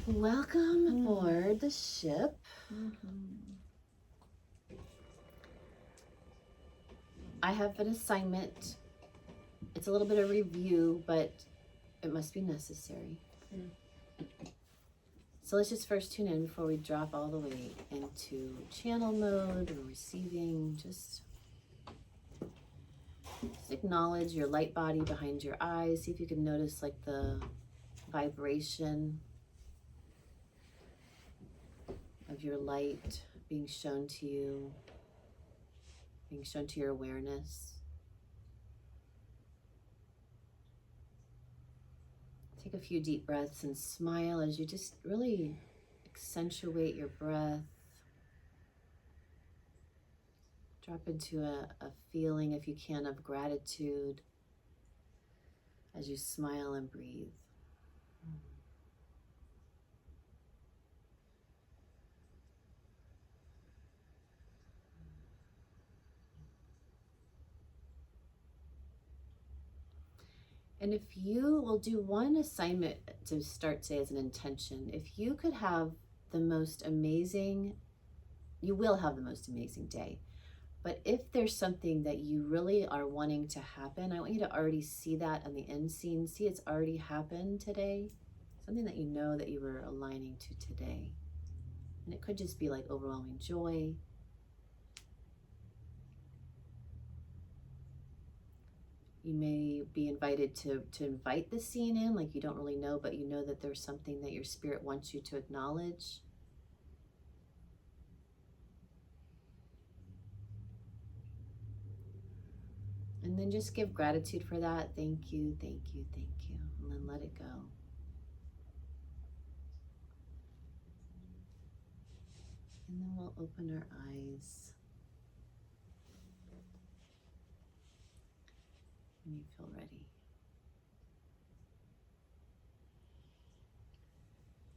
Welcome aboard the ship. I have an assignment. It's a little bit of review, but it must be necessary. So let's just first tune in before we drop all the way into channel mode or receiving. Just acknowledge your light body behind your eyes. See if you can notice like the vibration of your light being shown to you, being shown to your awareness. Take a few deep breaths and smile as you just really accentuate your breath. Drop into a feeling, if you can, of gratitude as you smile and breathe. And if you will do one assignment to start today as an intention, if you could have the most amazing, you will have the most amazing day. But if there's something that you really are wanting to happen, I want you to already see that on the end scene. See it's already happened today. Something that you know that you were aligning to today. And it could just be like overwhelming joy. You may be invited to invite the scene in, like you don't really know, but you know that there's something that your spirit wants you to acknowledge. And then just give gratitude for that. Thank you, thank you, thank you. And then let it go. And then we'll open our eyes when you feel ready.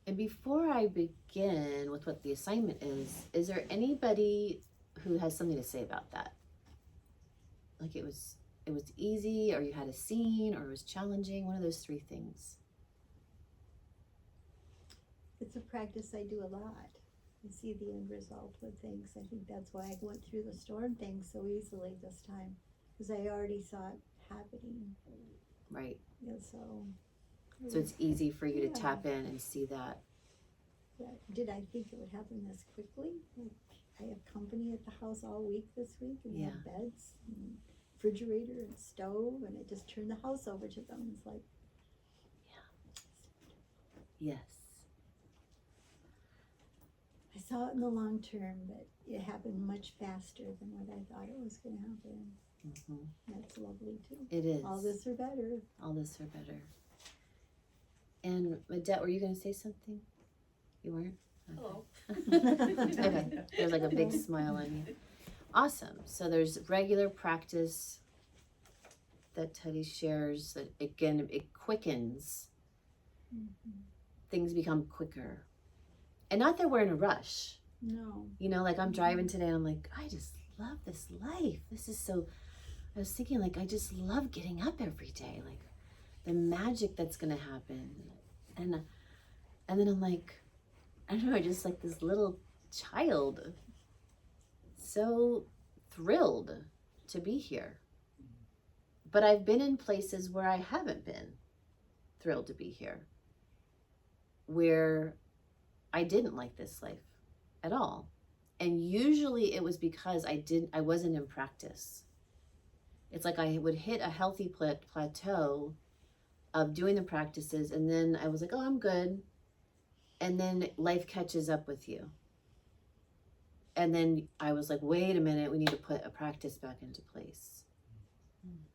And before I begin with what the assignment is there anybody who has something to say about that? Like it was easy, or you had a scene, or it was challenging, one of those three things. It's a practice I do a lot. I see the end result with things. I think that's why I went through the storm thing so easily this time, because I already saw it happening. Right. Yeah, so it's easy for you to tap in and see that. Yeah. Did I think it would happen this quickly? Like, I have company at the house all week this week, and we have beds and refrigerator and stove, and I just turned the house over to them. It's like, Yes. I saw it in the long term, but it happened much faster than what I thought it was going to happen. That's lovely too. It is. All this or better. All this or better. And Madette, were you going to say something? You weren't? Okay. Hello. Okay. There's like a big smile on you. Awesome. So there's regular practice that Teddy shares that, again, it quickens. Things become quicker. And not that we're in a rush. No. You know, like I'm driving today and I'm like, I just love this life. This is so, I was thinking like, I just love getting up every day. Like the magic that's going to happen. And then I'm like, I don't know, I just like this little child, so thrilled to be here. But I've been in places where I haven't been thrilled to be here, where I didn't like this life at all. And usually it was because I wasn't in practice. It's like I would hit a healthy plateau of doing the practices, and then I was like, oh, I'm good. And then life catches up with you. And then I was like, wait a minute, we need to put a practice back into place.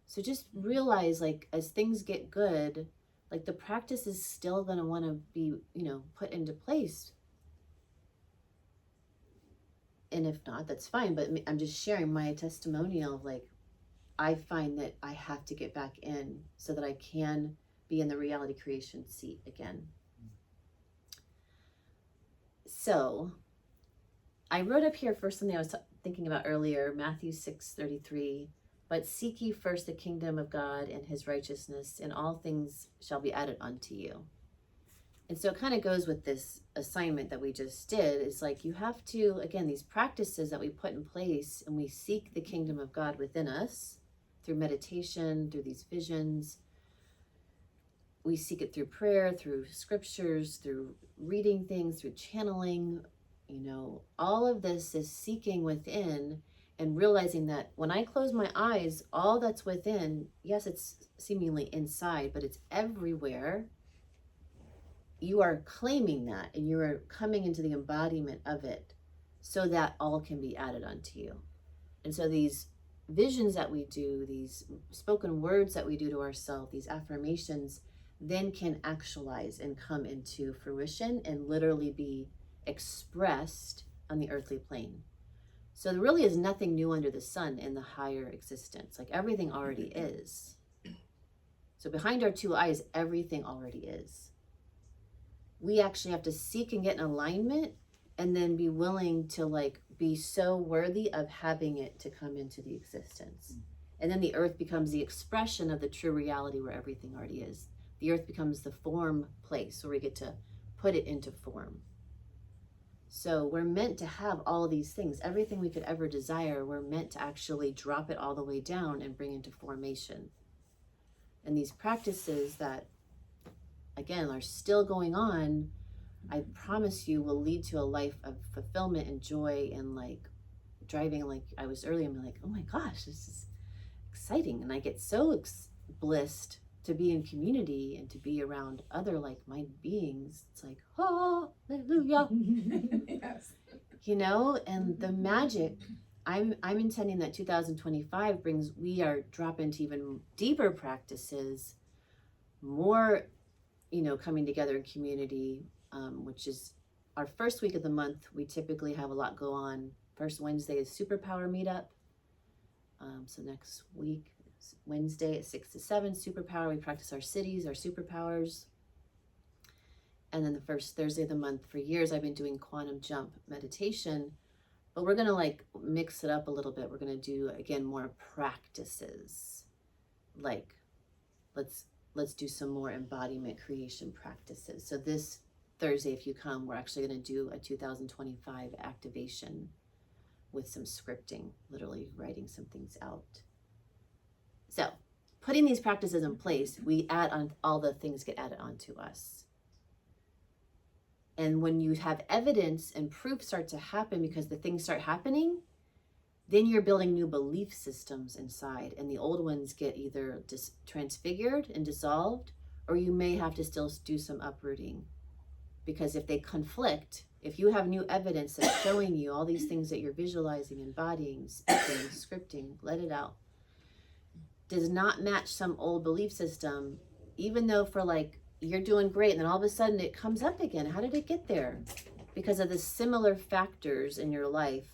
So just realize, like, as things get good, like the practice is still going to want to be, you know, put into place. And if not, that's fine. But I'm just sharing my testimonial of like, I find that I have to get back in so that I can be in the reality creation seat again. So I wrote up here for something I was thinking about earlier, Matthew 6:33. But seek ye first the kingdom of God and his righteousness, and all things shall be added unto you. And so it kind of goes with this assignment that we just did. It's like you have to, again, these practices that we put in place, and we seek the kingdom of God within us through meditation, through these visions. We seek it through prayer, through scriptures, through reading things, through channeling. You know, all of this is seeking within and realizing that when I close my eyes, all that's within, yes, it's seemingly inside, but it's everywhere. You are claiming that, and you are coming into the embodiment of it so that all can be added unto you. And so these visions that we do, these spoken words that we do to ourselves, these affirmations, then can actualize and come into fruition and literally be expressed on the earthly plane. So there really is nothing new under the sun in the higher existence. Like everything already is. So behind our two eyes, everything already is. We actually have to seek and get in alignment, and then be willing to like be so worthy of having it to come into the existence. And then the earth becomes the expression of the true reality where everything already is. The earth becomes the form place where we get to put it into form. So we're meant to have all these things, everything we could ever desire. We're meant to actually drop it all the way down and bring into formation. And these practices that, again, are still going on, I promise you will lead to a life of fulfillment and joy, and like driving, like I was earlier, I'm like, oh my gosh, this is exciting. And I get so blissed to be in community and to be around other like-minded beings. It's like, hallelujah. Yes. You know, and the magic, I'm intending that 2025 brings, we are dropping into even deeper practices, more, you know, coming together in community, which is our first week of the month. We typically have a lot go on. First Wednesday is Superpower Meetup. So next week, Wednesday at 6 to 7, Superpower. We practice our cities, our superpowers. And then the first Thursday of the month, for years, I've been doing quantum jump meditation, but we're going to like mix it up a little bit. We're going to do, again, more practices. Like, let's do some more embodiment creation practices. So this Thursday, if you come, we're actually going to do a 2025 activation with some scripting, literally writing some things out. So putting these practices in place, we add on, all the things get added onto us. And when you have evidence and proof start to happen because the things start happening, then you're building new belief systems inside, and the old ones get either transfigured and dissolved, or you may have to still do some uprooting. Because if they conflict, if you have new evidence that's showing you all these things that you're visualizing, embodying, speaking, scripting, let it out, does not match some old belief system, even though for like, you're doing great, and then all of a sudden it comes up again. How did it get there? Because of the similar factors in your life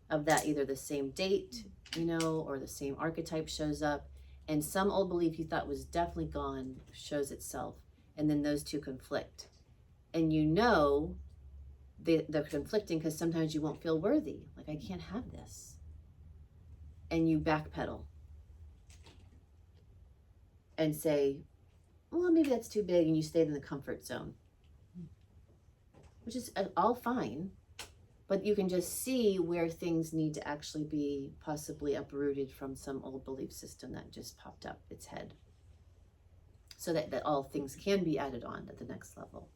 of that, either the same date, you know, or the same archetype shows up, and some old belief you thought was definitely gone shows itself, and then those two conflict. And you know they're conflicting because sometimes you won't feel worthy. Like, I can't have this. And you backpedal and say, well, maybe that's too big, and you stayed in the comfort zone, which is all fine, but you can just see where things need to actually be possibly uprooted from some old belief system that just popped up its head, so that all things can be added on at the next level.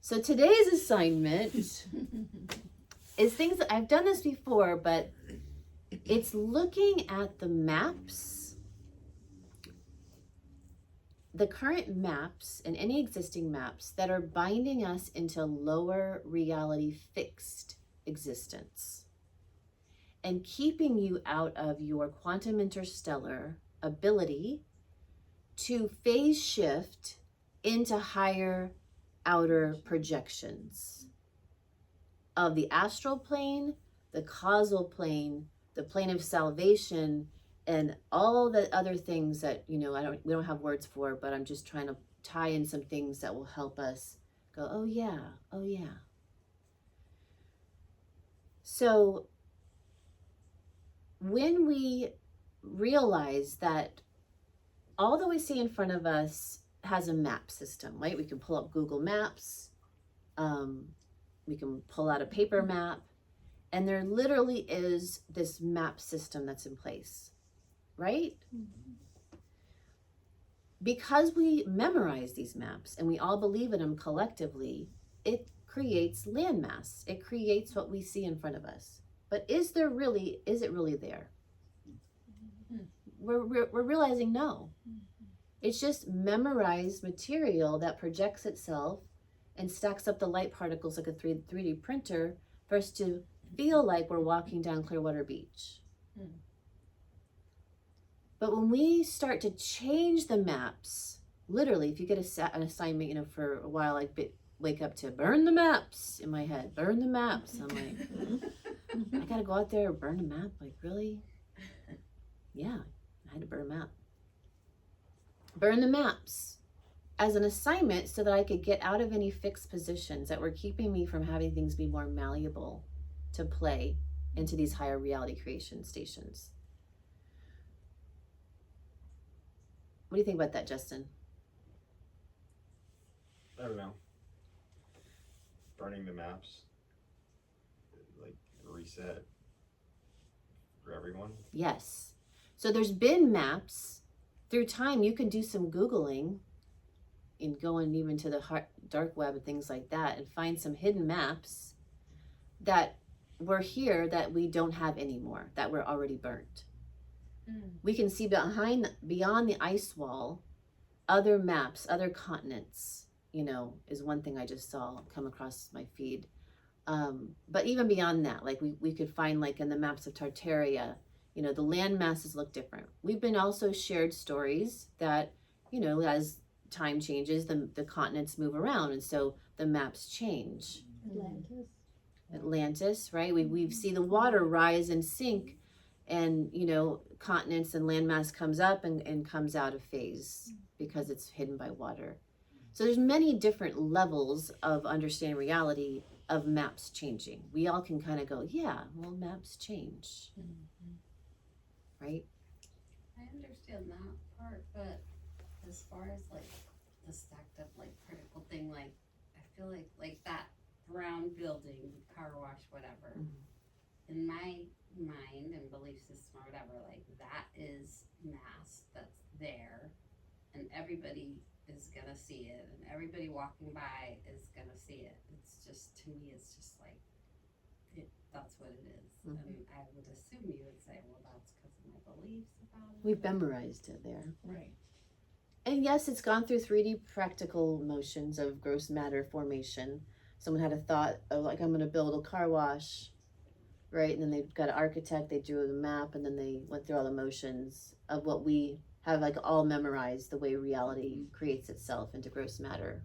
So today's assignment is things that I've done this before, but it's looking at the maps, the current maps and any existing maps that are binding us into lower reality fixed existence and keeping you out of your quantum interstellar ability to phase shift into higher outer projections of the astral plane, the causal plane, the plane of salvation, and all the other things that, you know, we don't have words for, but I'm just trying to tie in some things that will help us go, oh yeah, oh yeah. So when we realize that all that we see in front of us has a map system, right? We can pull up Google Maps. We can pull out a paper map. And there literally is this map system that's in place, right? Mm-hmm. Because we memorize these maps and we all believe in them collectively, it creates landmass. It creates what we see in front of us. But is it really there? We're realizing no. It's just memorized material that projects itself and stacks up the light particles like a 3D printer for us to feel like we're walking down Clearwater Beach. But when we start to change the maps, literally, if you get an assignment, for a while, I'd wake up to burn the maps in my head, burn the maps. I'm like, I gotta go out there and burn a map? Like, really? Yeah, I had to burn a map. Burn the maps as an assignment so that I could get out of any fixed positions that were keeping me from having things be more malleable to play into these higher reality creation stations. What do you think about that, Justin? I don't know. Burning the maps, like reset for everyone. Yes. So there's been maps. Through time, you can do some Googling and going even to the dark web and things like that and find some hidden maps that were here that we don't have anymore, that were already burnt. We can see beyond the ice wall, other maps, other continents, is one thing I just saw come across my feed. But even beyond that, like we could find, like in the maps of Tartaria, the land masses look different. We've been also shared stories that, as time changes, the continents move around, and so the maps change. Atlantis, right? We see the water rise and sink, and continents and landmass comes up and comes out of phase because it's hidden by water. So there's many different levels of understanding reality of maps changing. We all can kind of go, yeah, well, maps change. Right? I understand that part, but as far as like the stacked up like critical thing, like I feel like that brown building, car wash, whatever, in my mind and belief system or whatever, like that is mass that's there and everybody is gonna see it and everybody walking by is gonna see it. It's just, to me, it's just like that's what it is. And I would assume you would say, well, that's because of my beliefs about it. We've memorized it there. Right. And yes, it's gone through 3D practical motions of gross matter formation. Someone had a thought of, like, I'm going to build a car wash, right? And then they got an architect, they drew the map, and then they went through all the motions of what we have, like, all memorized, the way reality creates itself into gross matter,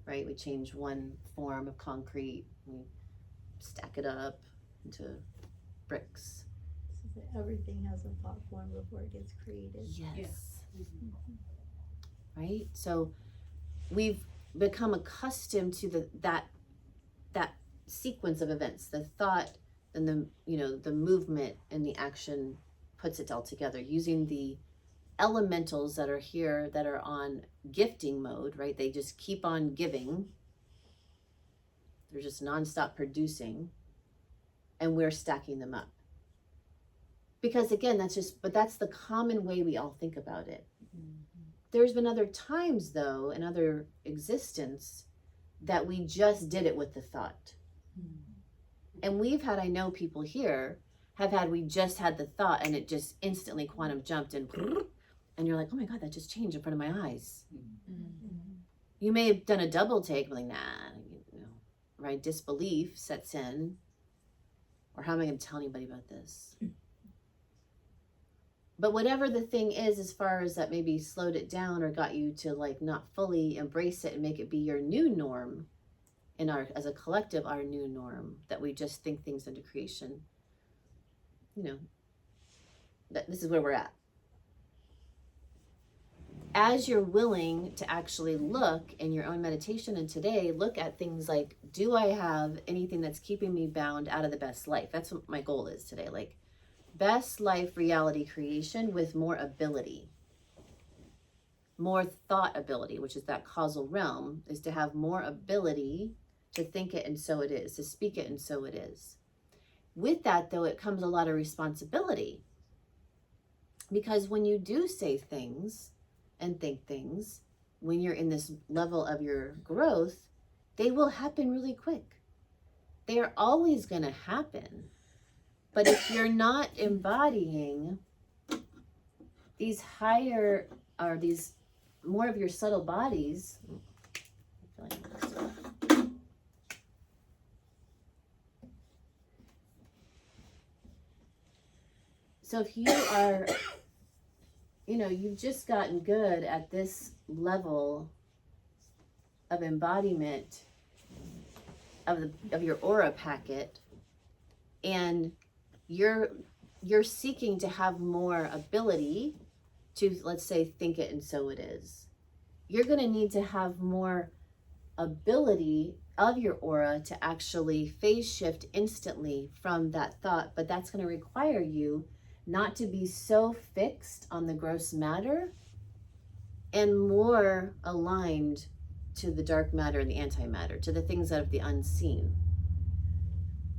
right? We change one form of concrete, we stack it up into bricks. So that everything has a thought form before it gets created. Yes. Right? So we've become accustomed to that sequence of events, the thought and the movement and the action puts it all together using the elementals that are here that are on gifting mode, right? They just keep on giving. They're just nonstop producing, and we're stacking them up. Because again, that's the common way we all think about it. There's been other times, though, in other existence, that we just did it with the thought. And I know people here we just had the thought and it just instantly quantum jumped and you're like, oh my God, that just changed in front of my eyes. You may have done a double take, like, nah, right? Disbelief sets in. Or how am I going to tell anybody about this? But whatever the thing is, as far as that maybe slowed it down or got you to like not fully embrace it and make it be your new norm as a collective, our new norm, that we just think things into creation, that this is where we're at. As you're willing to actually look in your own meditation and today, look at things like, do I have anything that's keeping me bound out of the best life? That's what my goal is today. Like, best life reality creation with more ability. more thought ability, which is that causal realm, is to have more ability to think it and so it is, to speak it and so it is. With that, though, it comes a lot of responsibility. Because when you do say things and think things, when you're in this level of your growth, they will happen really quick. They are always going to happen. But if you're not embodying these higher, or these more of your subtle bodies, so if you are, you've just gotten good at this level of embodiment of your aura packet, and you're seeking to have more ability to, let's say, think it and so it is. You're going to need to have more ability of your aura to actually phase shift instantly from that thought, but that's going to require you not to be so fixed on the gross matter and more aligned to the dark matter and the antimatter, to the things out of the unseen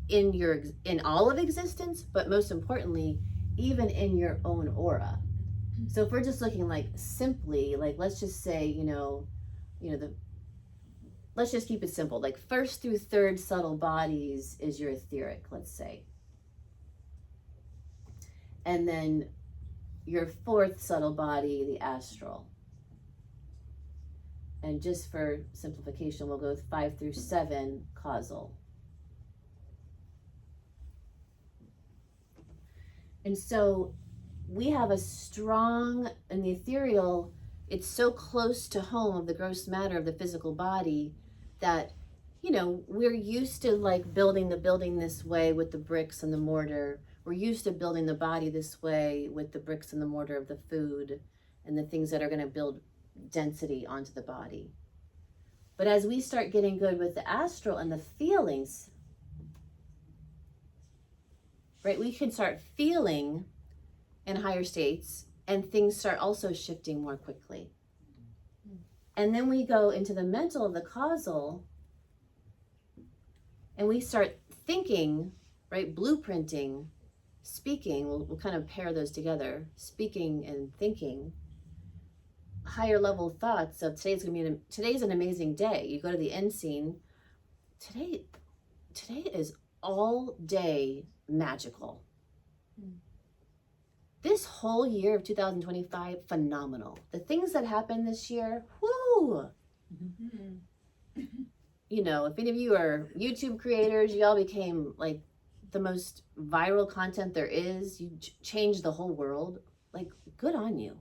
in all of existence, but most importantly, even in your own aura. So if we're just looking like simply, like, let's just say, let's just keep it simple. Like first through third subtle bodies is your etheric, let's say. And then your fourth subtle body, the astral. And just for simplification, we'll go with 5 through 7, causal. And so we have a strong, in the ethereal, it's so close to home of the gross matter of the physical body that, we're used to like building the building this way with the bricks and the mortar. We're used to building the body this way with the bricks and the mortar of the food and the things that are going to build density onto the body. But as we start getting good with the astral and the feelings, right, we can start feeling in higher states and things start also shifting more quickly. And then we go into the mental of the causal and we start thinking, right, blueprinting, speaking, we'll kind of pair those together, speaking and thinking, higher level thoughts of today's an amazing day. You go to the end scene, today is all day magical. This whole year of 2025, phenomenal. The things that happened this year, whoo! If any of you are YouTube creators, y'all became like the most viral content there is. You changed the whole world. Like, good on you.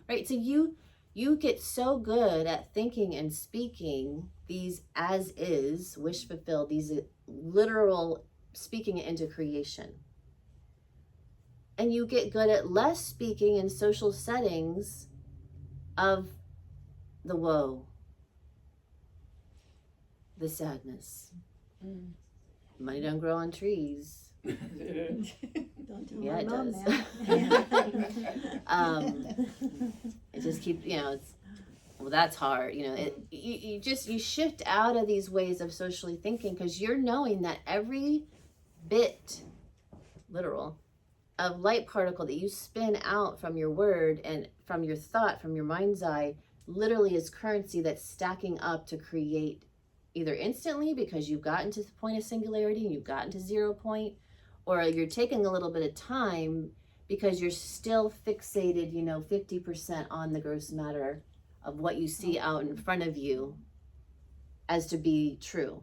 Right? So you get so good at thinking and speaking these as is, wish fulfilled, these literal speaking it into creation. And you get good at less speaking in social settings of the woe, the sadness. Money don't grow on trees. Don't tell Yeah, my it mom does. that. It just keeps, that's hard. You shift out of these ways of socially thinking because you're knowing that every bit, literal, of light particle that you spin out from your word and from your thought, from your mind's eye, literally is currency that's stacking up to create either instantly because you've gotten to the point of singularity and you've gotten to 0 point, or you're taking a little bit of time because you're still fixated, 50% on the gross matter of what you see out in front of you as to be true.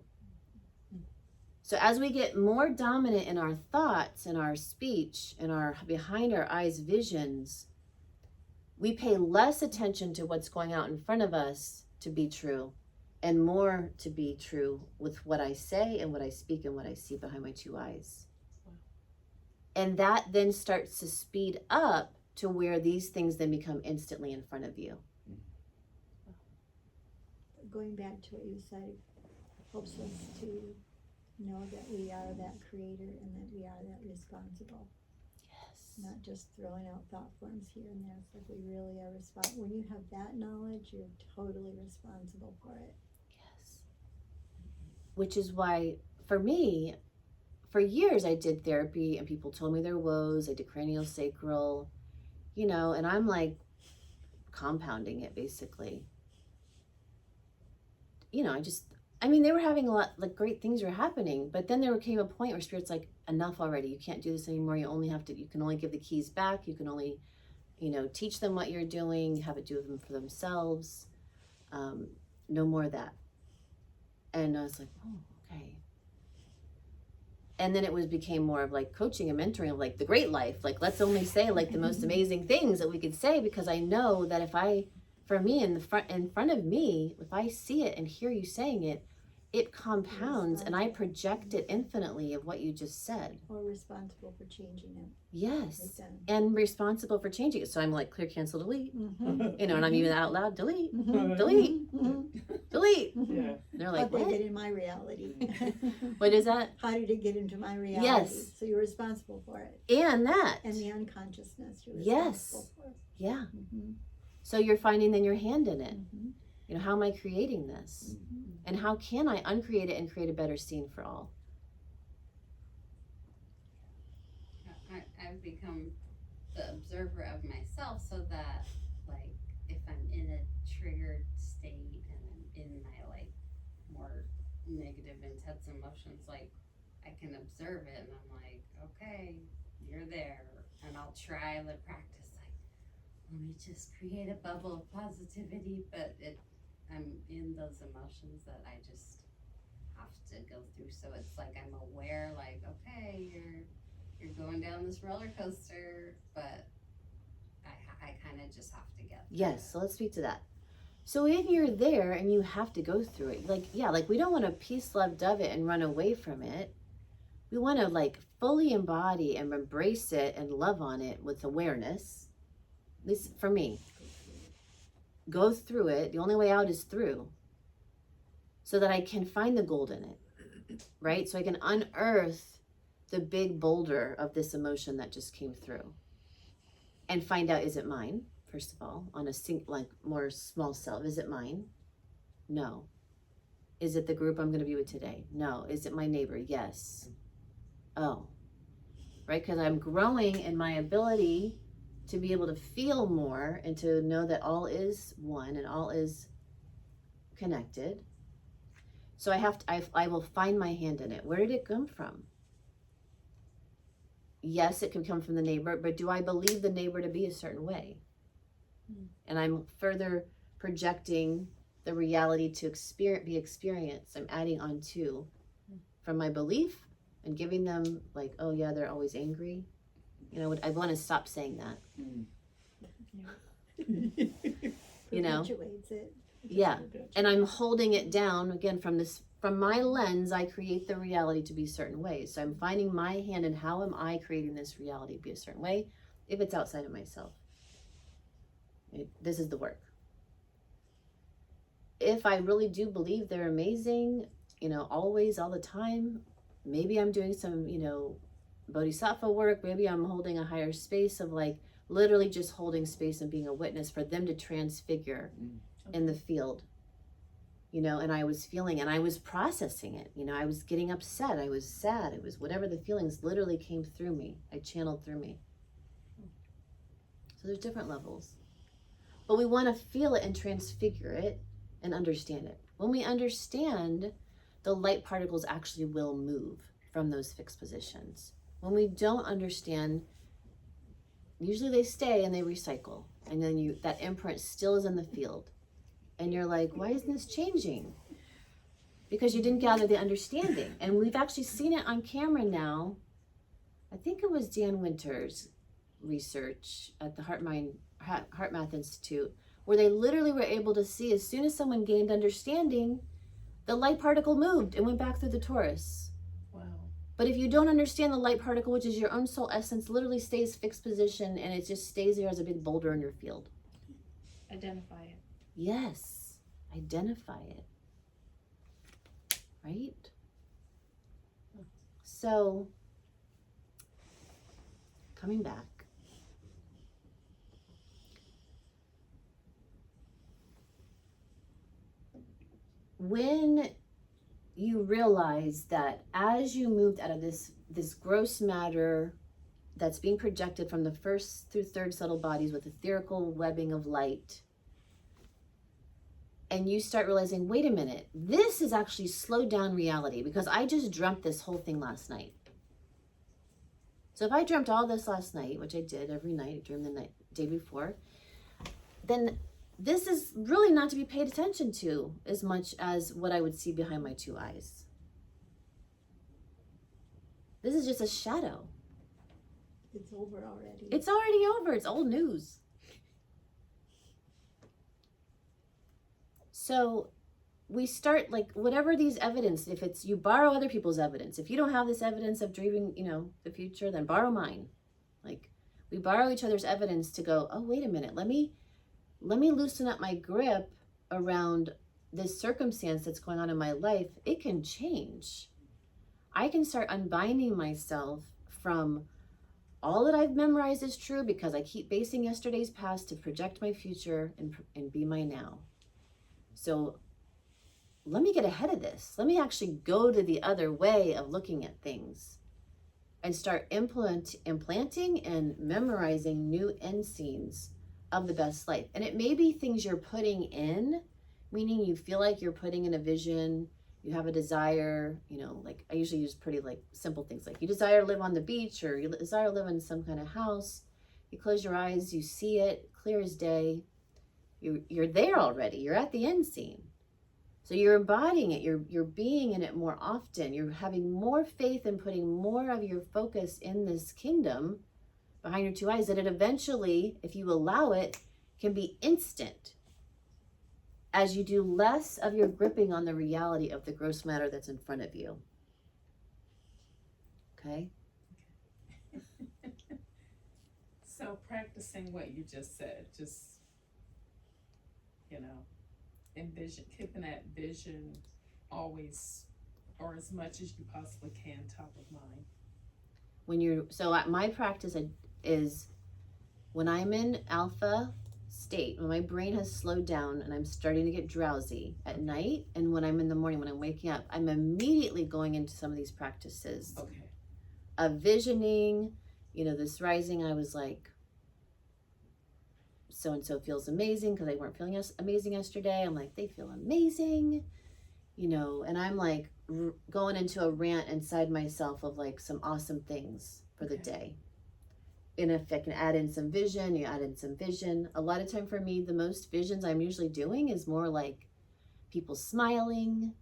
So as we get more dominant in our thoughts, in our speech, in our behind our eyes visions, we pay less attention to what's going out in front of us to be true, and more to be true with what I say and what I speak and what I see behind my 2 eyes. And that then starts to speed up to where these things then become instantly in front of you. Going back to what you said, helps us to know that we are that creator and that we are that responsible. Yes. Not just throwing out thought forms here and there. It's like we really are responsible. When you have that knowledge, you're totally responsible for it. Yes. Which is why, for me, for years I did therapy and people told me their woes. I did craniosacral, you know, and I'm like compounding it basically. You know, I mean, they were having a lot, like great things were happening, but then there came a point where Spirit's like, enough already. You can't do this anymore. You can only give the keys back. You can only, you know, teach them what you're doing, have it do them for themselves. No more of that. And I was like, oh, okay. And then it became more of like coaching and mentoring of like the great life. Like, let's only say like the most amazing things that we could say, because I know that for me in front of me, if I see it and hear you saying it, it compounds and I project it infinitely of what you just said. Or responsible for changing it. Yes. And responsible for changing it. So I'm like, clear, cancel, delete. Mm-hmm. You know, and I'm even out loud, delete, Mm-hmm. delete, Mm-hmm. delete. Yeah. They're like, How did what? it get in my reality? What is that? How did it get into my reality? Yes. So you're responsible for it. And that. And the unconsciousness you're Yes. responsible for. Yeah. Mm-hmm. So you're finding then your hand in it. Mm-hmm. You know, how am I creating this? Mm-hmm. And how can I uncreate it and create a better scene for all? I've become the observer of myself, so that like if I'm in a triggered state and I'm in my like more negative, intense emotions, like I can observe it and I'm like, okay, you're there, and I'll try the practice like, let me just create a bubble of positivity, but I'm in those emotions that I just have to go through. So it's like I'm aware, like, okay, you're going down this roller coaster, but I kind of just have to get through Yes, it. so let's speak to that. So if you're there and you have to go through it, like, yeah, like we don't want to peace, love, dove it and run away from it. We want to like fully embody and embrace it and love on it with awareness. At least for me. Go through it. The only way out is through. So that I can find the gold in it. Right? So I can unearth the big boulder of this emotion that just came through. And find out, is it mine? First of all, on a like more small self, is it mine? No. Is it the group I'm going to be with today? No. Is it my neighbor? Yes. Oh. Right? Because I'm growing in my ability to be able to feel more and to know that all is one and all is connected. So I will find my hand in it. Where did it come from? Yes, it can come from the neighbor, but do I believe the neighbor to be a certain way? And I'm further projecting the reality to be experienced. I'm adding on to from my belief and giving them like, oh yeah, they're always angry. You know, I want to stop saying that. You know? Perpetuates it. Yeah. And I'm holding it down again from my lens. I create the reality to be certain ways. So I'm finding my hand in how am I creating this reality to be a certain way if it's outside of myself. This is the work. If I really do believe they're amazing, you know, always, all the time, maybe I'm doing some, you know, bodhisattva work. Maybe I'm holding a higher space of like literally just holding space and being a witness for them to transfigure in the field, you know. And I was feeling and I was processing it, you know. I was getting upset, I was sad, it was whatever the feelings literally came through me, I channeled through me. So there's different levels, but we want to feel it and transfigure it and understand it. When we understand, the light particles actually will move from those fixed positions. When we don't understand, usually they stay and they recycle, and then that imprint still is in the field. And you're like, why isn't this changing? Because you didn't gather the understanding. And we've actually seen it on camera now. I think it was Dan Winter's research at the Heart Math Institute, where they literally were able to see as soon as someone gained understanding, the light particle moved and went back through the torus. Wow. But if you don't understand the light particle, which is your own soul essence, literally stays fixed position and it just stays there as a big boulder in your field. Identify it. Yes, identify it. Right? So, coming back, when you realize that as you moved out of this gross matter that's being projected from the first through third subtle bodies with etherical webbing of light, and you start realizing, wait a minute, this is actually slowed down reality because I just dreamt this whole thing last night. So if I dreamt all this last night, which I did every night during the day before, then this is really not to be paid attention to as much as what I would see behind my two eyes. This is just a shadow. It's over already. It's already over. It's old news. So we start, like, whatever these evidence, if it's, you borrow other people's evidence. If you don't have this evidence of dreaming, the future, then borrow mine. Like, we borrow each other's evidence to go, oh, wait a minute, let me loosen up my grip around this circumstance that's going on in my life. It can change. I can start unbinding myself from all that I've memorized is true because I keep basing yesterday's past to project my future and be my now. So let me get ahead of this. Let me actually go to the other way of looking at things and start implanting and memorizing new end scenes of the best life. And it may be things you're putting in, meaning you feel like you're putting in a vision, you have a desire, like I usually use pretty like simple things like you desire to live on the beach or you desire to live in some kind of house. You close your eyes, you see it clear as day. You're there already. You're at the end scene. So you're embodying it. You're being in it more often. You're having more faith and putting more of your focus in this kingdom behind your two eyes that it eventually, if you allow it, can be instant as you do less of your gripping on the reality of the gross matter that's in front of you. Okay? So practicing what you just said, just, envision, keeping that vision always, or as much as you possibly can, top of mind. My practice is when I'm in alpha state, when my brain has slowed down and I'm starting to get drowsy at night, and when I'm in the morning, when I'm waking up, I'm immediately going into some of these practices of visioning. This rising, I was like, so-and-so feels amazing because they weren't feeling amazing yesterday. I'm like, they feel amazing, and I'm like going into a rant inside myself of like some awesome things for the day. And if I can add in some vision, you add in some vision. A lot of time for me, the most visions I'm usually doing is more like people smiling.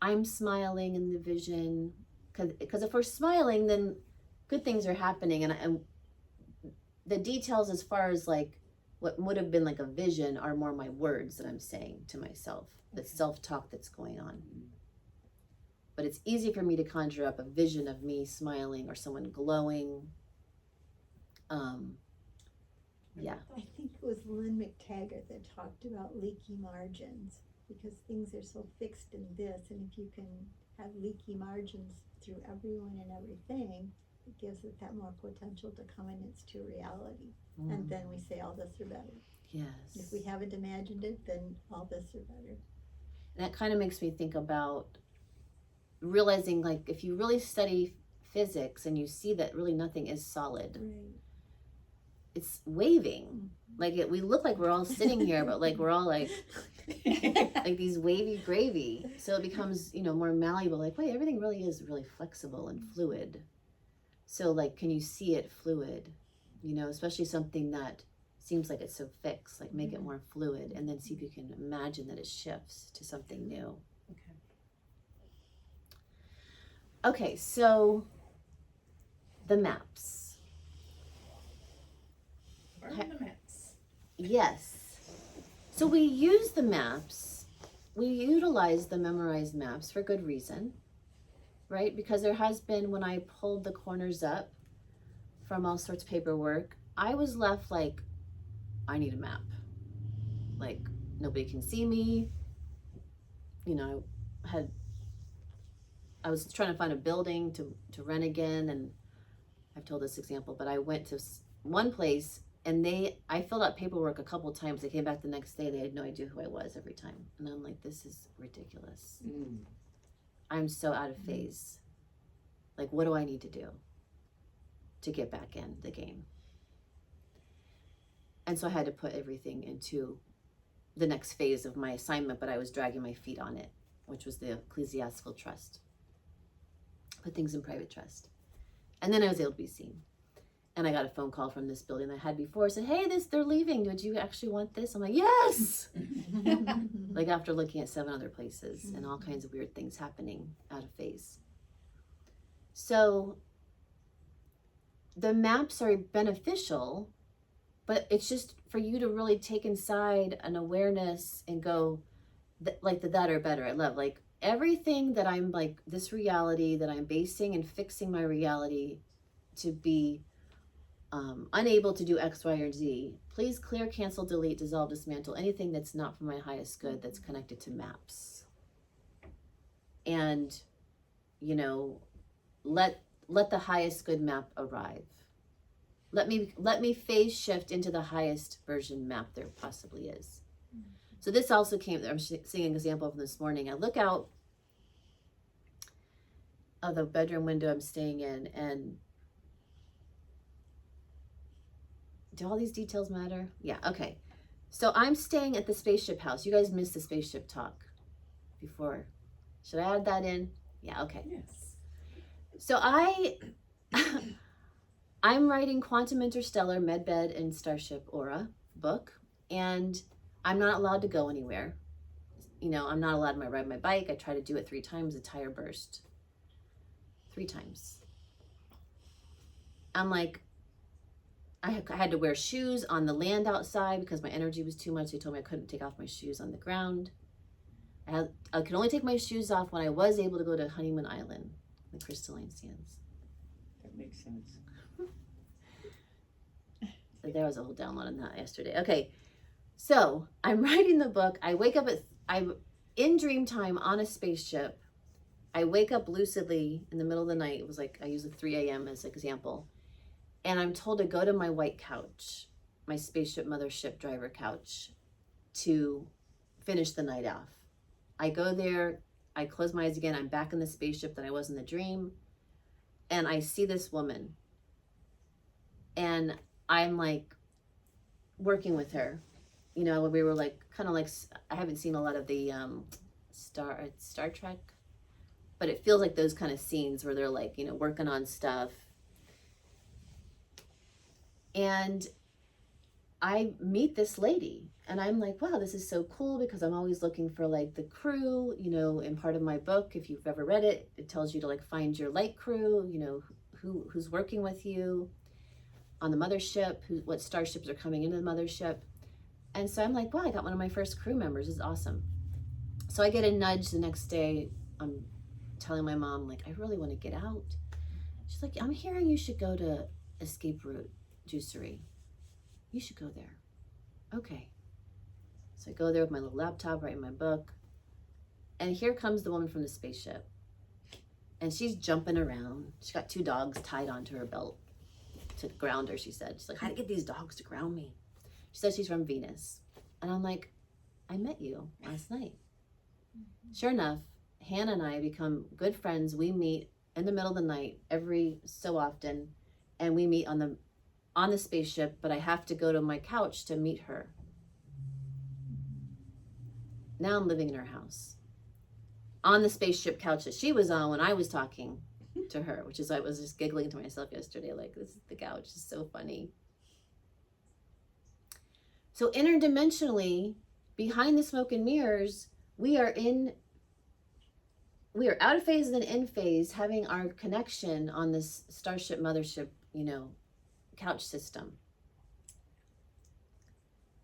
I'm smiling in the vision. Because if we're smiling, then good things are happening. And the details as far as like what would have been like a vision are more my words that I'm saying to myself, the self-talk that's going on. But it's easy for me to conjure up a vision of me smiling or someone glowing. Yeah. I think it was Lynn McTaggart that talked about leaky margins because things are so fixed in this, and if you can have leaky margins through everyone and everything, it gives it that more potential to come in its true reality. And then we say all this are better. Yes. If we haven't imagined it, then all this are better. And that kind of makes me think about realizing, like, if you really study physics and you see that really nothing is solid, Right. It's waving. Like we look like we're all sitting here, but like we're all like these wavy gravy. So it becomes, more malleable. Like, wait, everything really is really flexible and fluid. So like, can you see it fluid? Especially something that seems like it's so fixed, like make it more fluid and then see if you can imagine that it shifts to something new. Okay, so the maps. Burn the maps. Yes. So we use the maps, we utilize the memorized maps for good reason, right? Because there has been, when I pulled the corners up from all sorts of paperwork, I was left like, I need a map. Like, nobody can see me. I was trying to find a building to rent again, and I've told this example, but I went to one place And I filled out paperwork a couple times. They came back the next day. They had no idea who I was every time. And I'm like, this is ridiculous. I'm so out of phase. Like, what do I need to do to get back in the game? And so I had to put everything into the next phase of my assignment, but I was dragging my feet on it, which was the ecclesiastical trust. Put things in private trust. And then I was able to be seen. And I got a phone call from this building I had before. Said, hey, they're leaving. Would you actually want this? I'm like, yes! Like after looking at 7 other places and all kinds of weird things happening out of phase. So the maps are beneficial, but it's just for you to really take inside an awareness and go, like the that or better. I love like everything that I'm like this reality that I'm basing and fixing my reality to be unable to do X, Y, or Z. Please clear, cancel, delete, dissolve, dismantle anything that's not for my highest good that's connected to maps. And, you know, let the highest good map arrive. Let me phase shift into the highest version map there possibly is. So this also came, I'm seeing an example from this morning. I look out of the bedroom window I'm staying in, and do all these details matter? Yeah, okay. So I'm staying at the spaceship house. You guys missed the spaceship talk before. Should I add that in? Yeah, okay. Yes. So I'm writing Quantum Interstellar Medbed and Starship Aura book, and I'm not allowed to go anywhere. You know, I'm not allowed to ride my bike. I tried to do it 3 times, the tire burst. 3 times. I'm like, I had to wear shoes on the land outside because my energy was too much. They told me I couldn't take off my shoes on the ground. I could only take my shoes off when I was able to go to Honeymoon Island, the crystalline sands. That makes sense. So there was a whole download on that yesterday. Okay, so I'm writing the book. I wake up I'm in dream time on a spaceship. I wake up lucidly in the middle of the night. It was like, I use the 3 a.m. as an example. And I'm told to go to my white couch, my spaceship mothership driver couch, to finish the night off. I go there, I close my eyes again, I'm back in the spaceship that I was in the dream, and I see this woman. And I'm like working with her. You know, we were like, kind of like, I haven't seen a lot of the Star Trek, but it feels like those kind of scenes where they're like, you know, working on stuff. And I meet this lady and I'm like, wow, this is so cool, because I'm always looking for like the crew, you know, in part of my book, if you've ever read it, it tells you to like find your light crew, you know, who's working with you on the mothership, what starships are coming into the mothership. And so I'm like, wow, I got one of my first crew members. This is awesome. So I get a nudge the next day. I'm telling my mom, like, I really want to get out. She's like, I'm hearing you should go to Escape Route Juicery. You should go there. Okay. So I go there with my little laptop, writing my book. And here comes the woman from the spaceship. And she's jumping around. She's got 2 dogs tied onto her belt to ground her, she said. She's like, how to get these dogs to ground me? She says she's from Venus. And I'm like, I met you last night. Sure enough, Hannah and I become good friends. We meet in the middle of the night every so often, and we meet on the spaceship, but I have to go to my couch to meet her. Now I'm living in her house on the spaceship couch that she was on when I was talking to her, which is why I was just giggling to myself yesterday, like, this is the couch, is so funny. So interdimensionally, behind the smoke and mirrors, we are out of phase and then in phase, having our connection on this starship mothership, you know, couch system.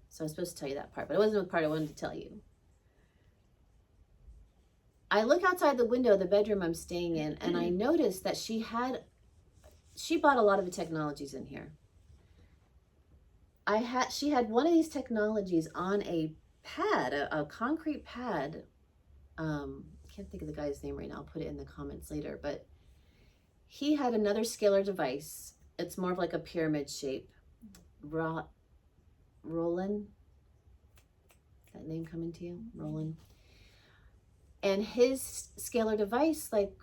So I was supposed to tell you that part, but it wasn't the part I wanted to tell you. I look outside the window of the bedroom I'm staying in, and I noticed that she bought a lot of the technologies in here. She had one of these technologies on a pad, a concrete pad. Can't think of the guy's name right now. I'll put it in the comments later, but he had another scalar device. It's more of like a pyramid shape. Roland. Is that name coming to you? Roland. And his scalar device, like,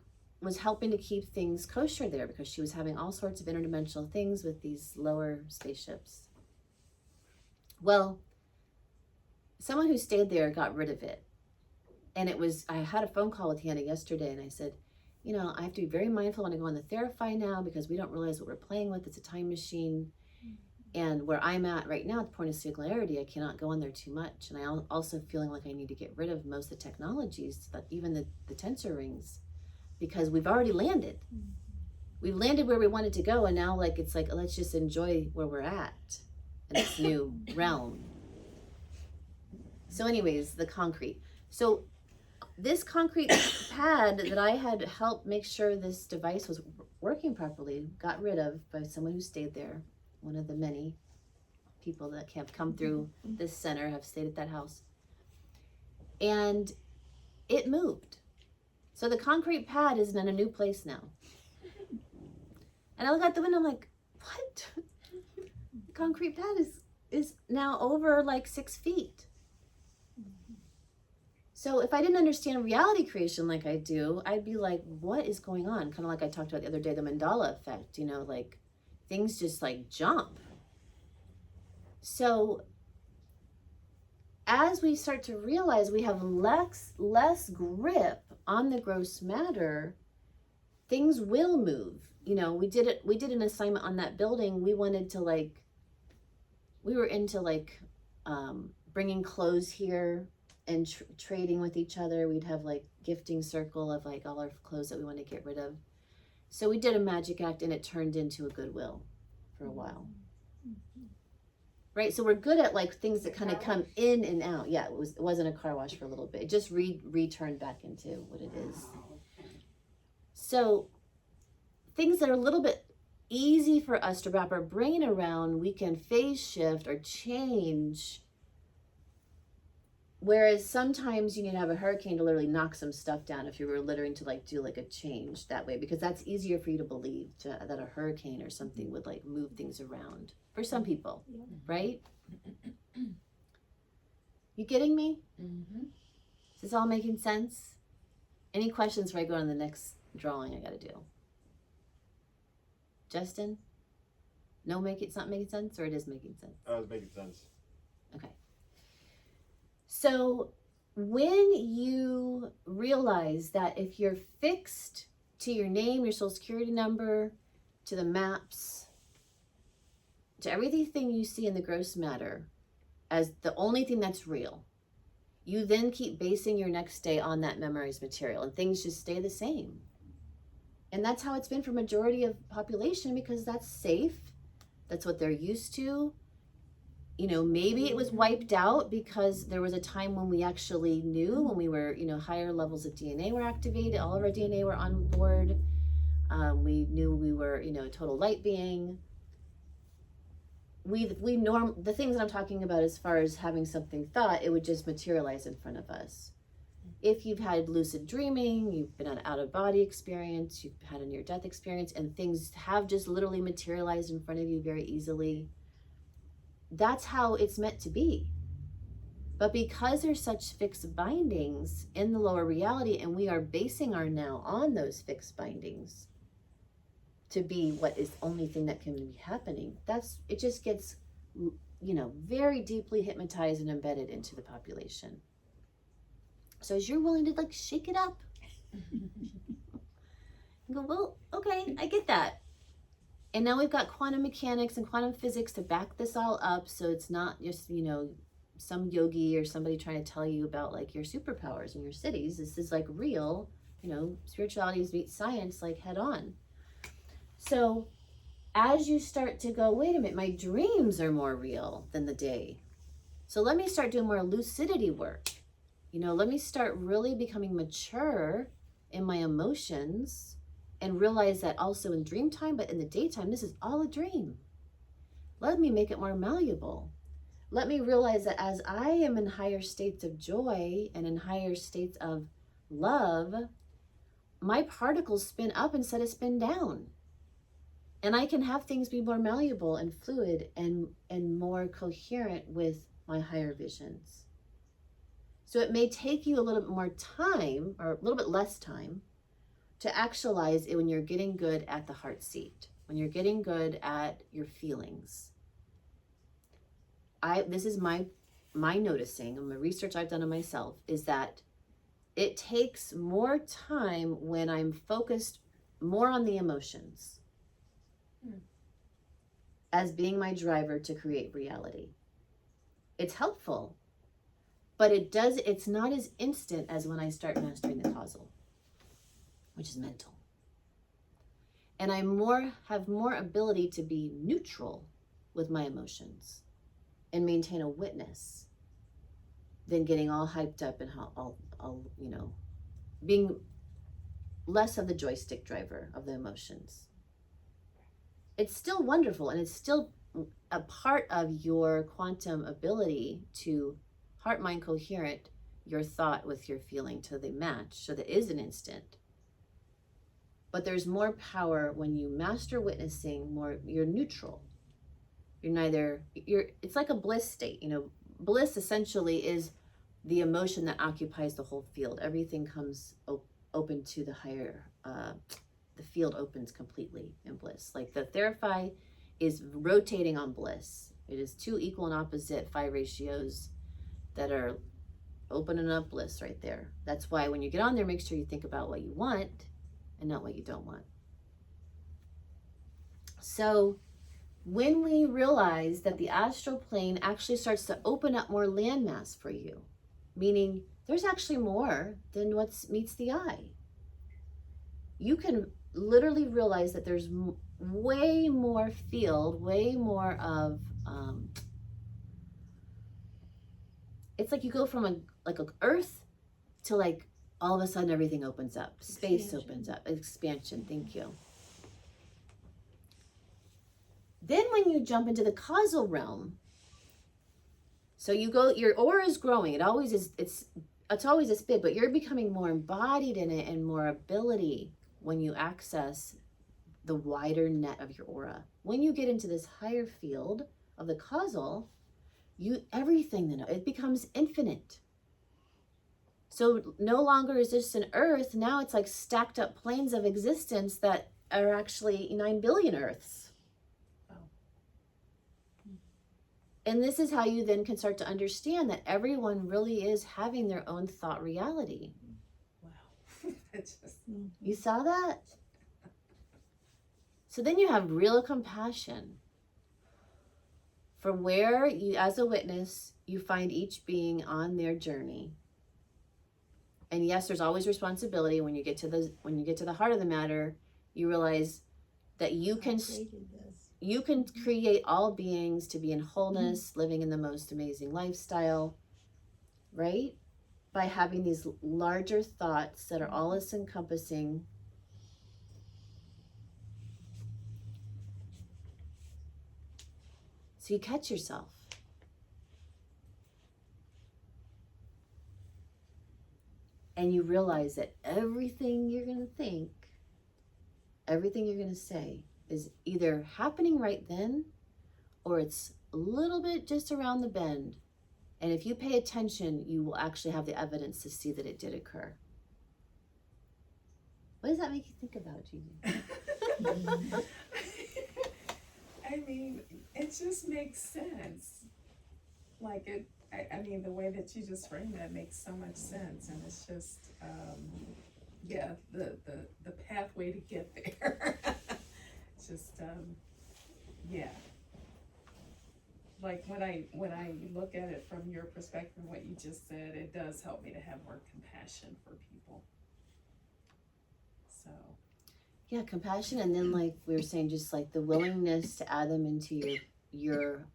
was helping to keep things kosher there because she was having all sorts of interdimensional things with these lower spaceships. Well, someone who stayed there got rid of it. And I had a phone call with Hannah yesterday, and I said, you know, I have to be very mindful when I go on the Therify now because we don't realize what we're playing with. It's a time machine. And where I'm at right now, at the point of singularity, I cannot go on there too much. And I also feeling like I need to get rid of most of the technologies, even the tensor rings, because we've already landed. We've landed where we wanted to go, and now it's like let's just enjoy where we're at in this new realm. So anyways, the concrete. So this concrete pad that I had helped make sure this device was working properly, got rid of by someone who stayed there. One of the many people that have come through this center have stayed at that house. And it moved. So the concrete pad is in a new place now. And I look out the window, I'm like, what? The concrete pad is now over 6 feet. So if I didn't understand reality creation like I do, I'd be like, what is going on? Kind of like I talked about the other day, the Mandela effect, things just jump. So as we start to realize we have less grip on the gross matter, things will move. We did an assignment on that building. We wanted to we were into bringing clothes here and trading with each other. We'd have gifting circle of all our clothes that we want to get rid of. So we did a magic act, and it turned into a goodwill for a while. Right, so we're good at things that kind of come in and out. Yeah, it wasn't a car wash for a little bit. It just returned back into what it is. So things that are a little bit easy for us to wrap our brain around, we can phase shift or change. Whereas sometimes you need to have a hurricane to literally knock some stuff down if you were literally to do a change that way, because that's easier for you to believe that a hurricane or something would move things around for some people, right? You getting me? Mm-hmm. Is this all making sense? Any questions before I go on to the next drawing I got to do? Justin? No, it's not making sense, or it is making sense? Oh, it's making sense. Okay. So when you realize that if you're fixed to your name, your social security number, to the maps, to everything you see in the gross matter as the only thing that's real, you then keep basing your next day on that memorized material, and things just stay the same. And that's how it's been for majority of population, because that's safe. That's what they're used to. Maybe it was wiped out because there was a time when we actually knew, when we were, higher levels of DNA were activated, all of our DNA were on board. We knew we were, a total light being. The things that I'm talking about as far as having something thought, it would just materialize in front of us. If you've had lucid dreaming, you've been an out-of-body experience, you've had a near-death experience, and things have just literally materialized in front of you very easily, that's how it's meant to be. But because there's such fixed bindings in the lower reality, and we are basing our now on those fixed bindings to be what is the only thing that can be happening, it just gets, very deeply hypnotized and embedded into the population. So as you're willing to shake it up, you go, well, okay, I get that. And now we've got quantum mechanics and quantum physics to back this all up, so it's not just, some yogi or somebody trying to tell you about your superpowers in your cities. This is real, spirituality meets science head on. So as you start to go, wait a minute, my dreams are more real than the day. So let me start doing more lucidity work. Let me start really becoming mature in my emotions, and realize that also in dream time, but in the daytime, this is all a dream. Let me make it more malleable. Let me realize that as I am in higher states of joy and in higher states of love, my particles spin up instead of spin down. And I can have things be more malleable and fluid and more coherent with my higher visions. So it may take you a little bit more time, or a little bit less time, to actualize it when you're getting good at the heart seat, when you're getting good at your feelings. This is my noticing, and the research I've done on myself, is that it takes more time when I'm focused more on the emotions as being my driver to create reality. It's helpful, but it's not as instant as when I start mastering the causal, which is mental. And I have more ability to be neutral with my emotions and maintain a witness than getting all hyped up and all being less of the joystick driver of the emotions. It's still wonderful, and it's still a part of your quantum ability to heart mind coherent your thought with your feeling till they match, so there is an instant. But there's more power when you master witnessing more. You're neutral. It's like a bliss state. Bliss essentially is the emotion that occupies the whole field. Everything comes open to the higher, the field opens completely in bliss. Like the Therify is rotating on bliss. It is two equal and opposite phi ratios that are opening up bliss right there. That's why when you get on there, make sure you think about what you want and not what you don't want. So when we realize that the astral plane actually starts to open up more landmass for you, meaning there's actually more than what meets the eye, you can literally realize that there's way more field, way more of, it's like you go from a earth to like all of a sudden everything opens up. Space opens up. Expansion. Thank you. Then when you jump into the causal realm, so your aura is growing. It always is. It's always this big, but you're becoming more embodied in it and more ability when you access the wider net of your aura. When you get into this higher field of the causal, it becomes infinite. So no longer is this an earth. Now it's like stacked up planes of existence that are actually 9 billion earths. Wow. And this is how you then can start to understand that everyone really is having their own thought reality. Wow. You saw that? So then you have real compassion for where you, as a witness, you find each being on their journey. And yes, there's always responsibility. When you get to the heart of the matter, you realize that you can create all beings to be in wholeness, living in the most amazing lifestyle, right? By having these larger thoughts that are all encompassing. So you catch yourself. And you realize that everything you're going to think, everything you're going to say is either happening right then or it's a little bit just around the bend. And if you pay attention, you will actually have the evidence to see that it did occur. What does that make you think about, Gigi? I mean, it just makes sense. Like I mean, the way that you just framed that makes so much sense, and it's just, the pathway to get there. It's just, yeah. Like when I look at it from your perspective, what you just said, it does help me to have more compassion for people. So. Yeah, compassion, and then like we were saying, just like the willingness to add them into your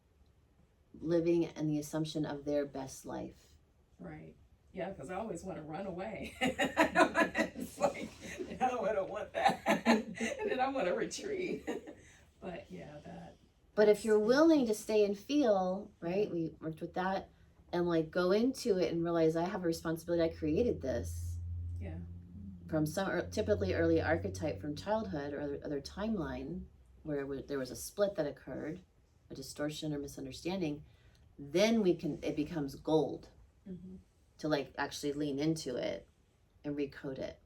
living and the assumption of their best life. Right. Yeah, because I always want to run away. It's like, no, I don't want that. And then I want to retreat. But yeah, that. But if you're willing to stay and feel, right, we worked with that, and like go into it and realize I have a responsibility, I created this. Yeah. From some typically early archetype from childhood or other timeline, where there was a split that occurred, a distortion or misunderstanding, then it becomes gold Mhm. to like actually lean into it and recode it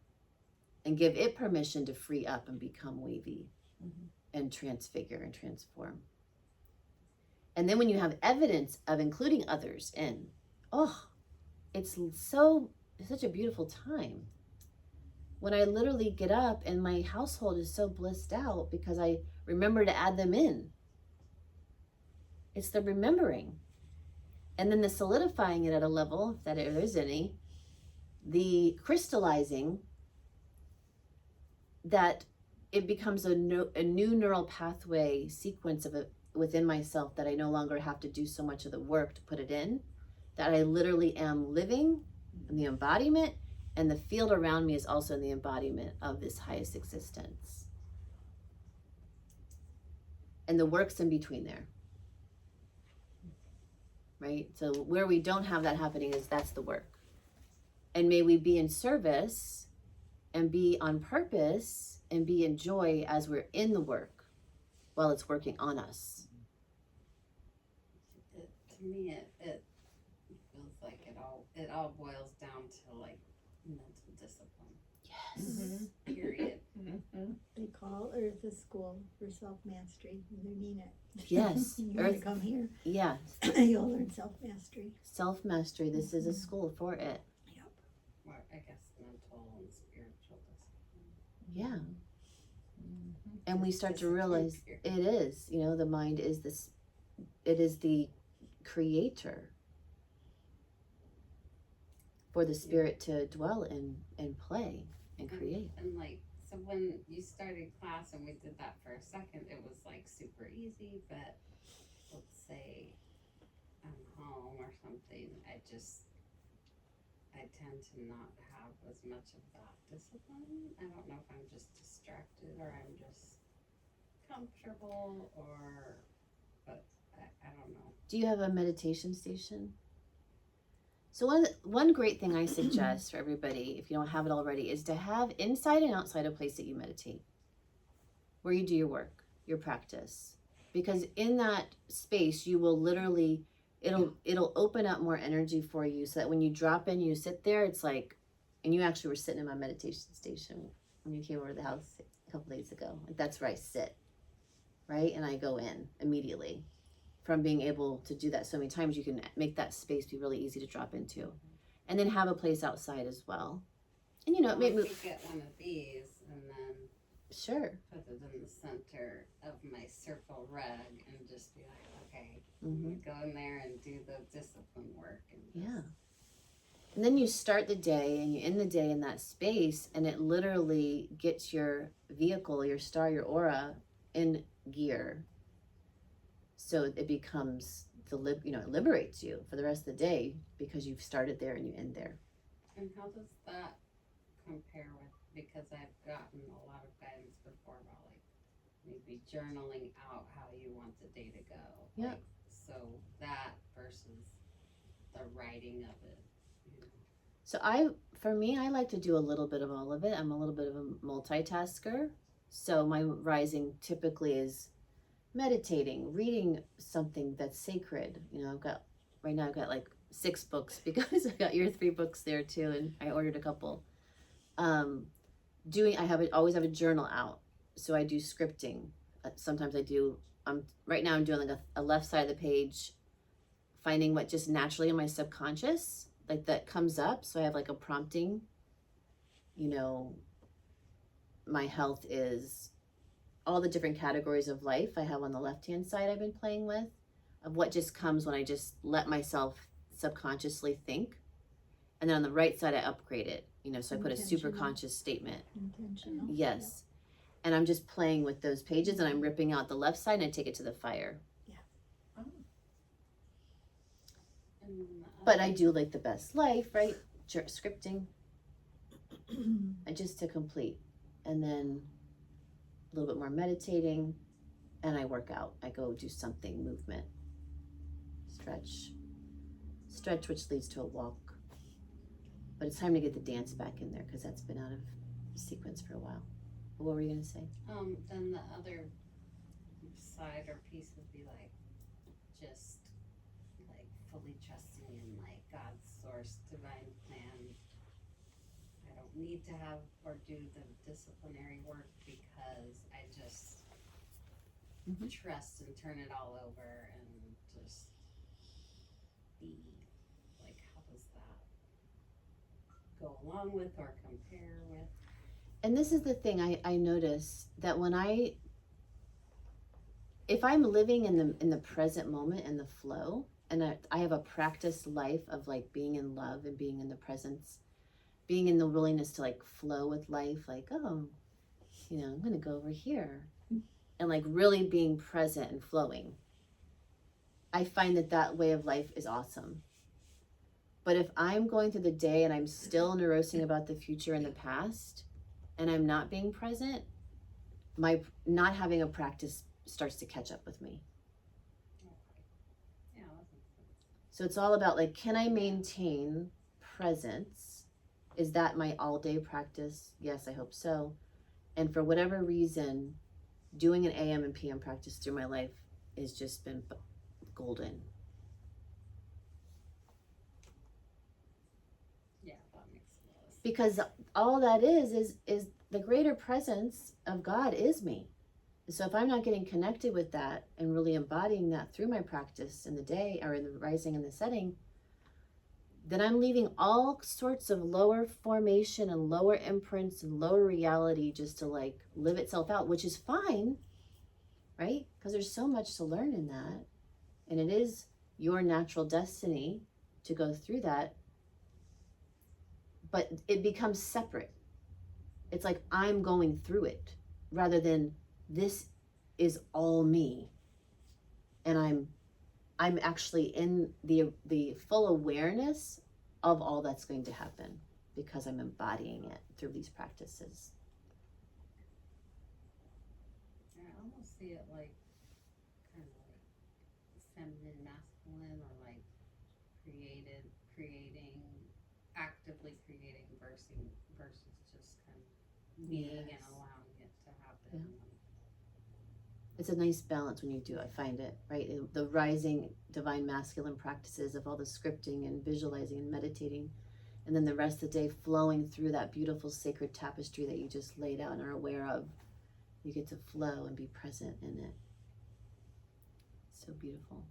and give it permission to free up and become wavy Mhm. and transfigure and transform. And then when you have evidence of including others in, it's such a beautiful time. When I literally get up and my household is so blissed out because I remember to add them in. It's the remembering. And then the solidifying it at a level, if there is any, the crystallizing, that it becomes a new neural pathway sequence within myself, that I no longer have to do so much of the work to put it in, that I literally am living in the embodiment, and the field around me is also in the embodiment of this highest existence. And the work's in between there. Right? So where we don't have that happening that's the work. And may we be in service and be on purpose and be in joy as we're in the work while it's working on us. To me, it feels like it all boils down to like mental discipline. Yes. Period. Mhm. They call Earth a school for self-mastery, and they mean it. Yes, You want to Earth- come here, Yeah. you'll learn self-mastery. Self-mastery. This is a school for it. Yep. Or I guess mental and spiritual discipline. Yeah. Mhm. And we start to Discipline, realize period. it is, the mind is it is the creator for the spirit to dwell in and play and create. And like, so when you started class and we did that for a second, it was like super easy, but let's say I'm home or something, I tend to not have as much of that discipline. I don't know if I'm just distracted or I'm just comfortable but I don't know. Do you have a meditation station? So one great thing I suggest for everybody, if you don't have it already, is to have inside and outside a place that you meditate, where you do your work, your practice. Because in that space, you will literally, it'll open up more energy for you, so that when you drop in, you sit there, it's like, and you actually were sitting in my meditation station when you came over to the house a couple days ago. Like, that's where I sit, right? And I go in immediately. From being able to do that so many times, you can make that space be really easy to drop into. And then have a place outside as well. And I maybe, could get one of these and then sure. put it in the center of my circle rug and just be like, okay, Mm-hmm. I'm gonna go in there and do the discipline work. And Yeah. And then you start the day and you end the day in that space, and it literally gets your vehicle, your star, your aura in gear. So it becomes it liberates you for the rest of the day, because you've started there and you end there. And how does that compare with, because I've gotten a lot of guidance before about like maybe journaling out how you want the day to go. Yeah. Like, so that versus the writing of it. So for me, I like to do a little bit of all of it. I'm a little bit of a multitasker. So my rising typically is meditating, reading something that's sacred. Right now I've got like 6 books, because I got your 3 books there too, and I ordered a couple. Always have a journal out. So I do scripting. Sometimes right now I'm doing like a left side of the page, finding what just naturally in my subconscious, like that comes up. So I have like a prompting, my health is all the different categories of life I have on the left-hand side I've been playing with, of what just comes when I just let myself subconsciously think. And then on the right side, I upgrade it, so I put a super Intentional. conscious statement. Intentional. Yes. And I'm just playing with those pages, and I'm ripping out the left side and I take it to the fire. And But I do like the best life, right? Scripting, and just to complete. And then a little bit more meditating, and I work out. I go do something, movement, stretch, which leads to a walk. But it's time to get the dance back in there, because that's been out of sequence for a while. What were you gonna say? then the other side or piece would be like just like fully trusting in like God's source, divine plan. I don't need to have or do the disciplinary work because I just Mhm. trust and turn it all over and just be like, how does that go along with or compare with? And this is the thing I notice that when if I'm living in the present moment in the flow, and I have a practiced life of like being in love and being in the presence, being in the willingness to like flow with life, like, oh, you know, I'm gonna go over here, and like really being present and flowing. I find that way of life is awesome. But if I'm going through the day and I'm still neurosing about the future and the past, and I'm not being present, my not having a practice starts to catch up with me. Yeah, that makes sense. So it's all about like, can I maintain presence? Is that my all day practice? Yes, I hope so. And for whatever reason, doing an AM and PM practice through my life has just been golden. Yeah, that makes a lot of sense. Because all that is the greater presence of God is me. So if I'm not getting connected with that and really embodying that through my practice in the day or in the rising and the setting, then I'm leaving all sorts of lower formation and lower imprints and lower reality just to like live itself out, which is fine, right? Because there's so much to learn in that. And it is your natural destiny to go through that. But it becomes separate. It's like I'm going through it rather than this is all me. And I'm actually in the full awareness of all that's going to happen because I'm embodying it through these practices. I almost see it like kind of like feminine, masculine, or like actively creating versus just kind of being and Yes. allowing it to happen. It's a nice balance when you do, I find it, right? The rising divine masculine practices of all the scripting and visualizing and meditating, and then the rest of the day flowing through that beautiful sacred tapestry that you just laid out and are aware of. You get to flow and be present in it. So beautiful.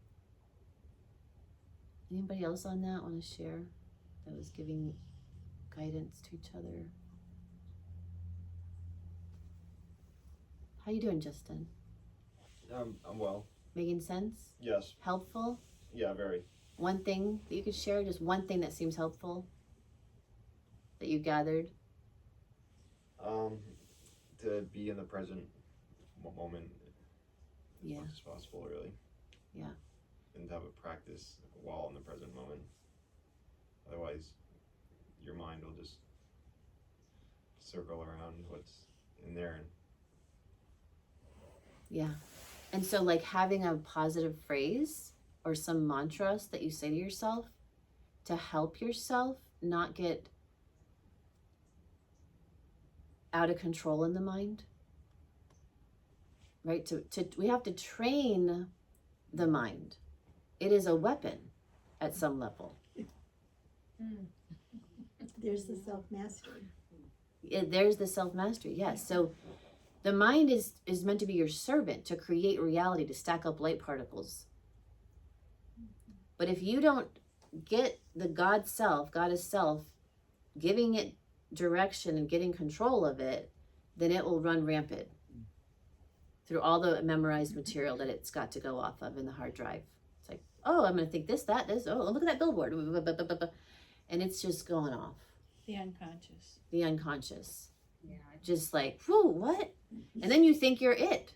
Anybody else on that want to share that was giving guidance to each other? How you doing, Justin? I'm well. Making sense? Yes. Helpful? Yeah, very. One thing that you could share, just one thing that seems helpful that you gathered? To be in the present moment as Yeah. much as possible, really. Yeah. And to have a practice while in the present moment. Otherwise, your mind will just circle around what's in there. Yeah. And so like having a positive phrase or some mantras that you say to yourself to help yourself not get out of control in the mind, right? We have to train the mind. It is a weapon at some level. There's the self-mastery. There's the self-mastery, yes. So the mind is meant to be your servant to create reality, to stack up light particles. But if you don't get the God self, goddess self, giving it direction and getting control of it, then it will run rampant through all the memorized material that it's got to go off of in the hard drive. It's like, oh, I'm going to think this, oh, look at that billboard. And it's just going off. The unconscious. The unconscious. Yeah, Just like, whew, what? And then you think you're it.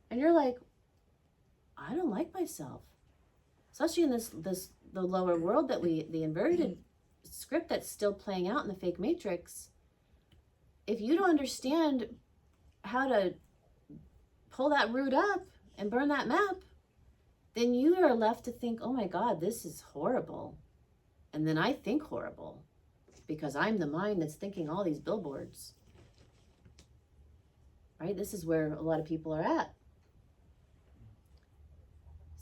And you're like, I don't like myself. Especially in the lower world that the inverted script that's still playing out in the fake matrix. If you don't understand how to pull that root up and burn that map, then you are left to think, oh my God, this is horrible. And then I think horrible because I'm the mind that's thinking all these billboards. Right? This is where a lot of people are at.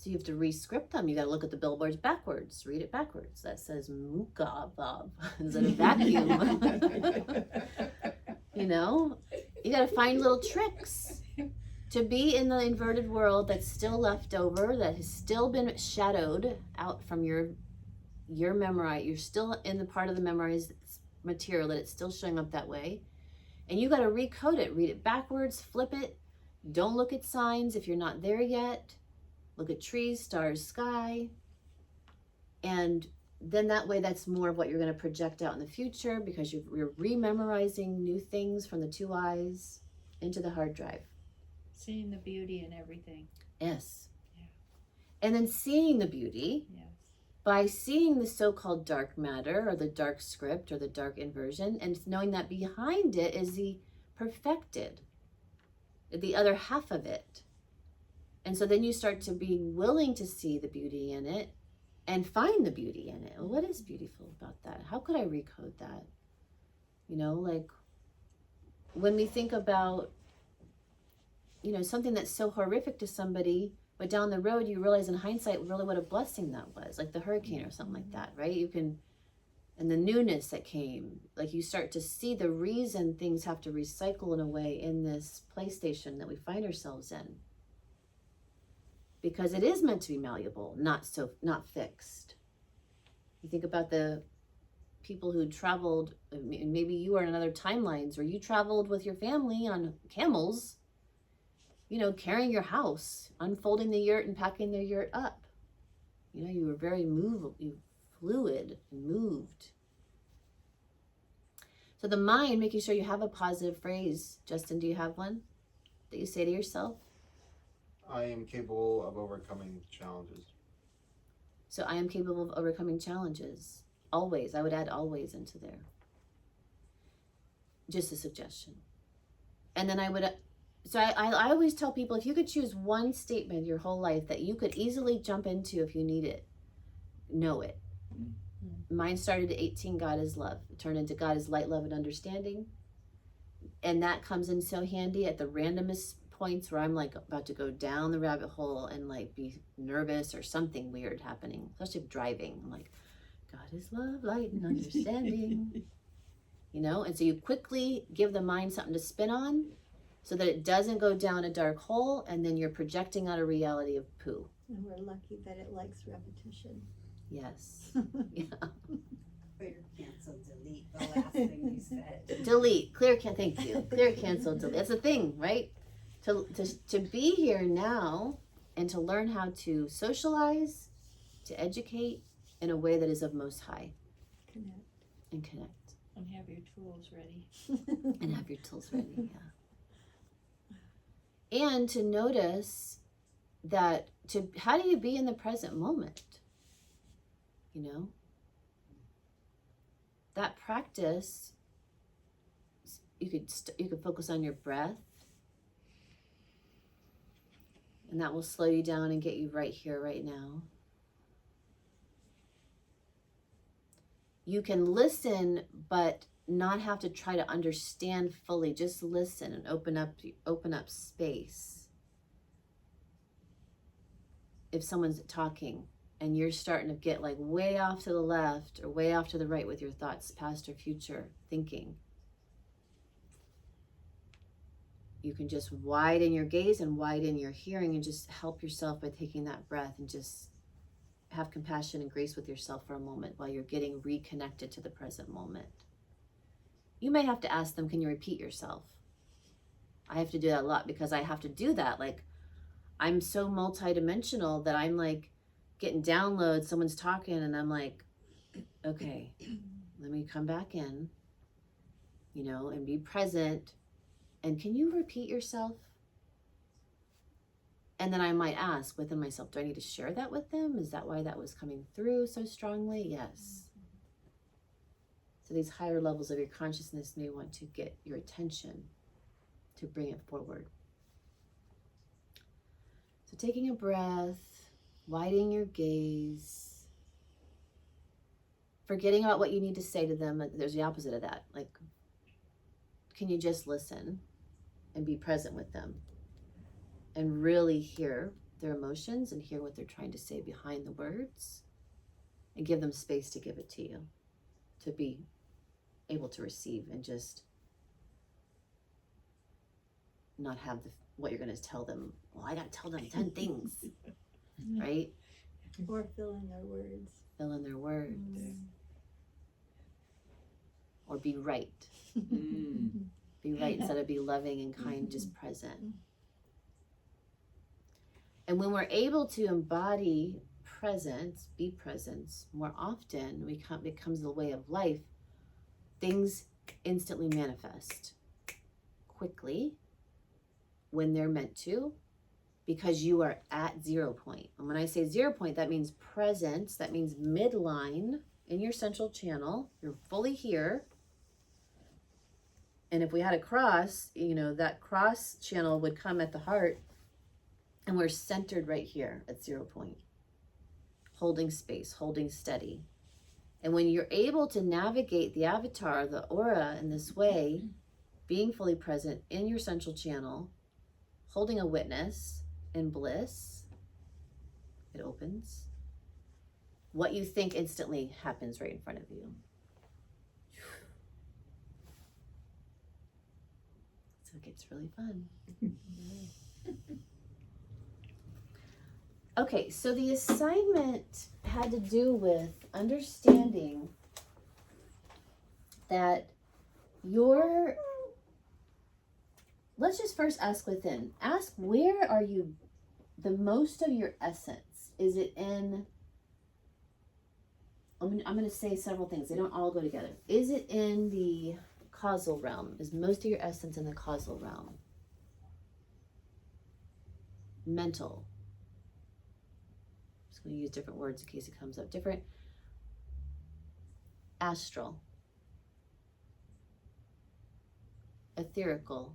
So you have to re-script them. You got to look at the billboards backwards, read it backwards. That says Mooka Bob instead of vacuum. You know, you got to find little tricks to be in the inverted world that's still left over, that has still been shadowed out from your memory. You're still in the part of the memorized material that it's still showing up that way. And you got to recode it, read it backwards, flip it. Don't look at signs if you're not there yet. Look at trees, stars, sky. And then that way that's more of what you're going to project out in the future, because you're rememorizing new things from the two eyes into the hard drive. Seeing the beauty in everything. Yes. Yeah. And then seeing the beauty Yes. by seeing the so-called dark matter or the dark script or the dark inversion, and knowing that behind it is the perfected, the other half of it. And so then you start to be willing to see the beauty in it and find the beauty in it. Well, what is beautiful about that? How could I recode that? You know, like when we think about, you know, something that's so horrific to somebody, but down the road you realize in hindsight really what a blessing that was, like the hurricane or something like that, right? You can, and the newness that came, like you start to see the reason things have to recycle in a way in this PlayStation that we find ourselves in. Because it is meant to be malleable, not fixed. You think about the people who traveled, maybe you are in other timelines, or you traveled with your family on camels, you know, carrying your house, unfolding the yurt and packing the yurt up. You know, you were very fluid and moved. So the mind, making sure you have a positive phrase. Justin, do you have one that you say to yourself? I am capable of overcoming challenges. So I am capable of overcoming challenges. Always. I would add always into there. Just a suggestion. And then I would, so I always tell people, if you could choose one statement your whole life that you could easily jump into if you need it, know it. Mine started at 18, God is love. It turned into God is light, love, and understanding. And that comes in so handy at the randomest points where I'm like about to go down the rabbit hole and like be nervous or something weird happening, especially driving. I'm like, God is love, light, and understanding. You know, and so you quickly give the mind something to spin on so that it doesn't go down a dark hole, and then you're projecting out a reality of poo. And we're lucky that it likes repetition. Yes. Yeah. Clear, cancel, delete the last thing you said. Delete, clear, thank you. Clear, cancel, delete. That's a thing, right? To be here now and to learn how to socialize, to educate in a way that is of most high. Connect. And connect. And have your tools ready. And have your tools ready, yeah. And to notice that, how do you be in the present moment? You know? That practice, you could focus on your breath, and that will slow you down and get you right here, right now. You can listen, but not have to try to understand fully. Just listen and open up space. If someone's talking and you're starting to get like way off to the left or way off to the right with your thoughts, past or future thinking, you can just widen your gaze and widen your hearing and just help yourself by taking that breath and just have compassion and grace with yourself for a moment while you're getting reconnected to the present moment. You may have to ask them, can you repeat yourself? I have to do that a lot because I have to do that. Like, I'm so multidimensional that I'm like getting downloads, someone's talking and I'm like, okay, let me come back in, you know, and be present. And can you repeat yourself? And then I might ask within myself, do I need to share that with them? Is that why that was coming through so strongly? Yes. So these higher levels of your consciousness may want to get your attention to bring it forward. So taking a breath, widening your gaze, forgetting about what you need to say to them. There's the opposite of that. Like, can you just listen and be present with them and really hear their emotions and hear what they're trying to say behind the words, and give them space to give it to you, to be able to receive and just not have what you're going to tell them. Well, I got to tell them 10 things, right? Or fill in their words. Fill in their words. Or be right. Mm. Be right instead of be loving and kind, just present. And when we're able to embody presence, be presence more often, it becomes the way of life. Things instantly manifest quickly when they're meant to, because you are at 0 point. And when I say 0 point, that means presence, that means midline in your central channel. You're fully here. And if we had a cross, that cross channel would come at the heart, and we're centered right here at 0 point, holding space, holding steady. And when you're able to navigate the avatar, the aura in this way, being fully present in your central channel, holding a witness in bliss, it opens. What you think instantly happens right in front of you. So it gets really fun. Okay, so the assignment had to do with understanding that let's just first ask within. Ask, where are you the most of your essence? Is it in, I'm going to say several things. They don't all go together. Is it in the causal realm? Is most of your essence in the causal realm? Mental. I'm just going to use different words in case it comes up different. Astral. Etherical.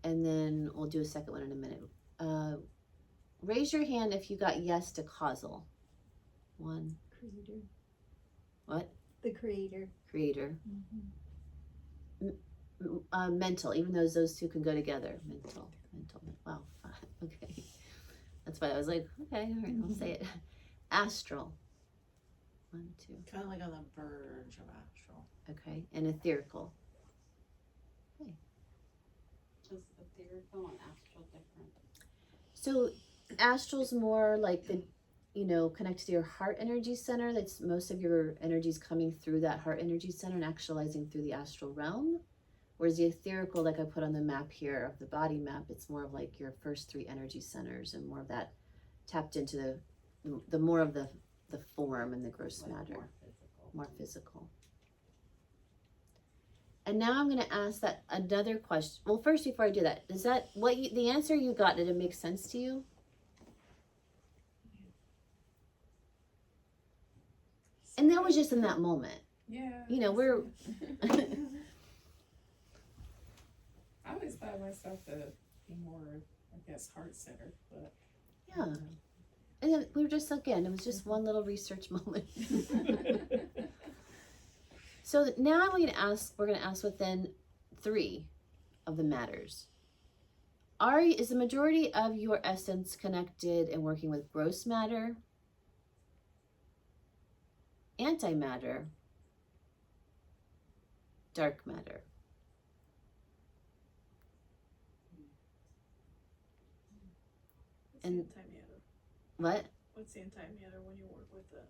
And then we'll do a second one in a minute. Raise your hand if you got yes to causal. 1. Creator. What? The creator. Creator. Mental, even though those two can go together. Mental. Wow. Okay. That's why I was like, okay, all right, I'll say it. Astral. 1, 2. Kind of like on the verge of astral. Okay. And etherical. Is etherical and astral different? So astral's more like the, connected to your heart energy center. That's most of your energies coming through that heart energy center and actualizing through the astral realm. Whereas the etherical, like I put on the map here of the body map, it's more of like your first 3 energy centers and more of that tapped into the more of the form and the gross Like matter. More physical. More physical. And now I'm going to ask that another question. Well, first, before I do that, is that the answer you got, did it make sense to you? And that was just in that moment. Yeah. We're I always thought myself to be more, I guess, heart-centered, but yeah. And then we were just, again, it was just one little research moment. So now we're going to ask within 3 of the matters. Is the majority of your essence connected and working with gross matter, antimatter, dark matter? And what? What's the antimatter when you work with it?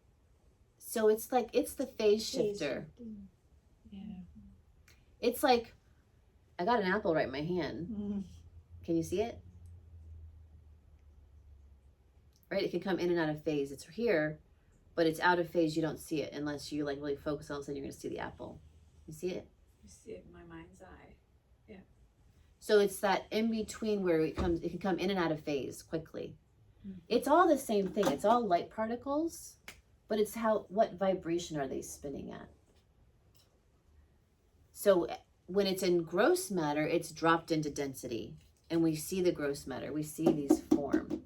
So it's the phase shifter. Yeah. It's like, I got an apple right in my hand. Can you see it? Right? It can come in and out of phase. It's here, but it's out of phase. You don't see it unless you really focus. All of a sudden, you're going to see the apple. You see it? You see it in my mind's eye. So it's that in between where it can come in and out of phase quickly. It's all the same thing. It's all light particles, but it's what vibration are they spinning at? So when it's in gross matter, it's dropped into density, and we see the gross matter. We see these form.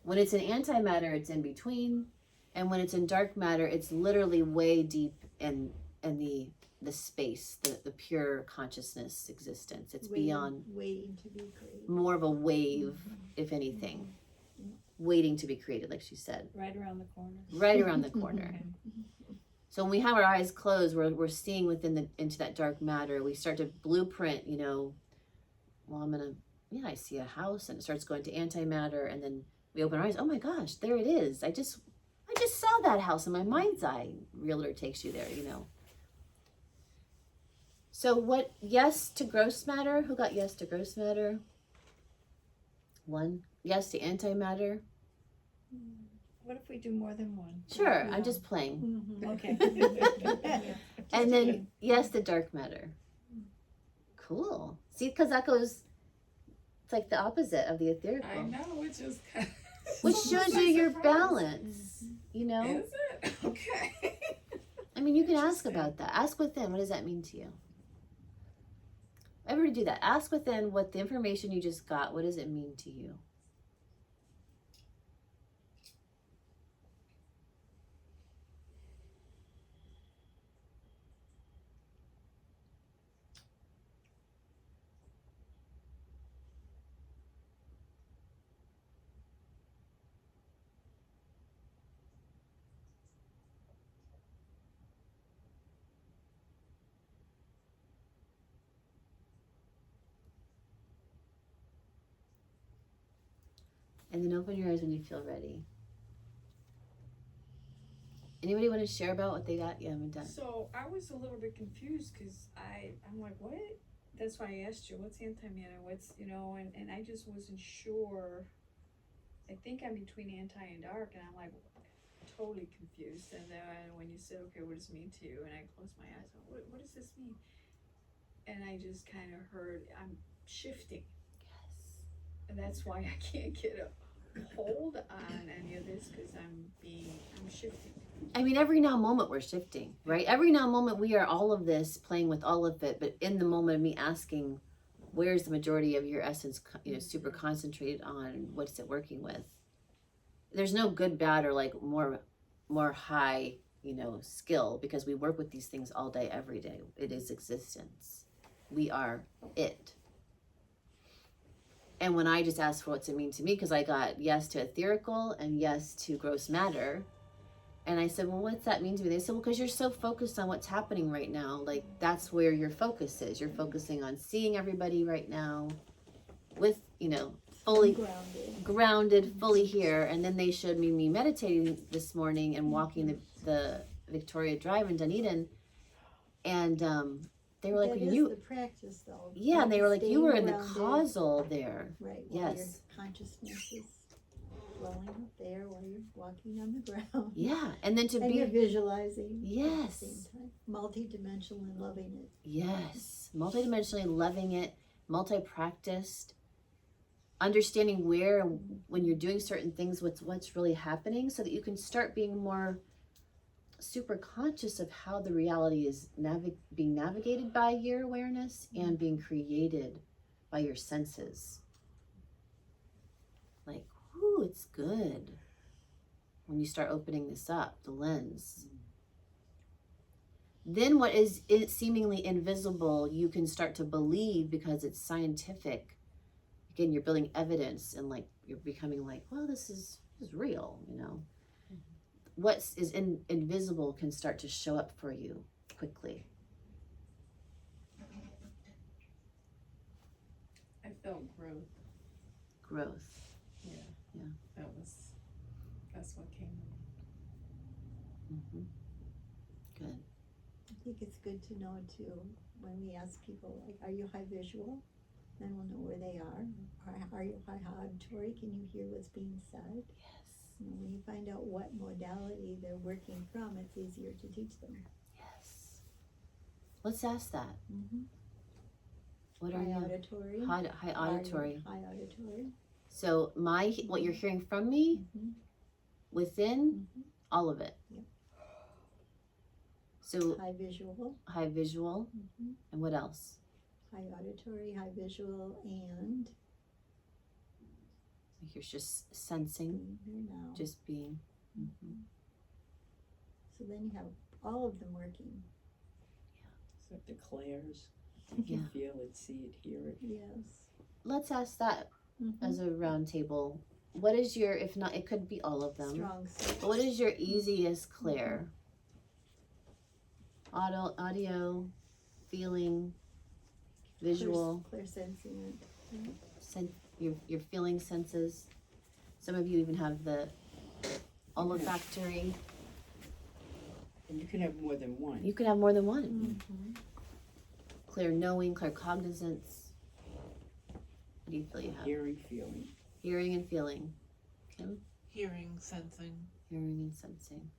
When it's in antimatter, it's in between, and when it's in dark matter, it's literally way deep and and the space, the pure consciousness existence. It's Waiting- beyond, waiting to be created. more of a wave, if anything, waiting to be created, like she said, Right around the corner. right around the corner. So when we have our eyes closed, we're seeing into that dark matter. We start to blueprint, well, I see a house, and it starts going to antimatter, and then we open our eyes. Oh my gosh, there it is. I just saw that house in my mind's eye. Realtor takes you there, So what, yes to gross matter? Who got yes to gross matter? One. Yes to antimatter? What if we do more than one? Sure, I'm just playing. Mhm. Okay. And then yes to dark matter. Cool. See, because that goes, it's like the opposite of the etherical. I know, which is kind Which shows you your balance, Is it? Okay. I mean, you can ask Interesting. about that. Ask within, what does that mean to you? Everybody do that. Ask within what the information you just got, what does it mean to you? And then open your eyes when you feel ready. Anybody want to share about what they got? Yeah, I'm done. So I was a little bit confused because I'm like, what? That's why I asked you, what's antimatter? What's, and I just wasn't sure. I think I'm between anti and dark, and I'm like totally confused. And then when you said, okay, what does it mean to you? And I closed my eyes, I'm like, what does this mean? And I just kind of heard, I'm shifting. Yes. And that's why I can't get a hold on any of this because I'm shifting. I mean, every now moment we're shifting, right? Every now moment we are all of this, playing with all of it, but in the moment of me asking, where's the majority of your essence, super concentrated on, what's it working with? There's no good, bad, or like more high, skill, because we work with these things all day, every day. It is existence. We are it. And when I just asked for what's it mean to me, because I got yes to etherical and yes to gross matter, and I said, well, what's that mean to me? They said, well, because you're so focused on what's happening right now. Like, that's where your focus is. You're focusing on seeing everybody right now with, fully grounded, fully here. And then they showed me meditating this morning and walking the Victoria Drive in Dunedin. And they were like, that is the practice, though. Yeah, and they were like, you were in the Grounded. causal there. Right. While Yes. your consciousness is flowing up there while you're walking on the ground. Yeah, and then And you're visualizing. Yes. At the same time. Multidimensional and loving it. Yes, multidimensionally loving it, multi-practiced, understanding where, when you're doing certain things, what's really happening, so that you can start being more super conscious of how the reality is being navigated by your awareness and being created by your senses. Like, whoo, it's good when you start opening this up, the lens. Then what is seemingly invisible, you can start to believe because it's scientific. Again, you're building evidence, and like you're becoming like, well, this is real, What is invisible can start to show up for you quickly. I felt growth. Growth. Yeah. That's what came to me. Mm-hmm. Good. I think it's good to know too, when we ask people, like, are you high visual? Then we'll know where they are. Or are you high auditory? Can you hear what's being said? Yes. When you find out what modality they're working from, it's easier to teach them. Yes. Let's ask that. Mm-hmm. What are High you? auditory. High auditory. High auditory. So what you're hearing from me, Mm-hmm. within, Mm-hmm. all of it. Yep. So High visual. high visual, Mm-hmm. and what else? High auditory, high visual, and You're just sensing, being here now. just being. So then you have all of them working Like the clairs. You can Yeah. feel it, see it, hear it. Yes. Let's ask that Mhm. as a round table. What is your, if not, it could be all of them. Strong sense. But what is your easiest clair? Audio, feeling, visual, Clear sensing. your feeling senses. Some of you even have the olfactory. And you can have more than one. You could have more than one. Mm-hmm. Clear knowing, clear cognizance. What do you feel you have? Hearing, feeling. Hearing and feeling. Kim? Hearing, sensing. Hearing and sensing.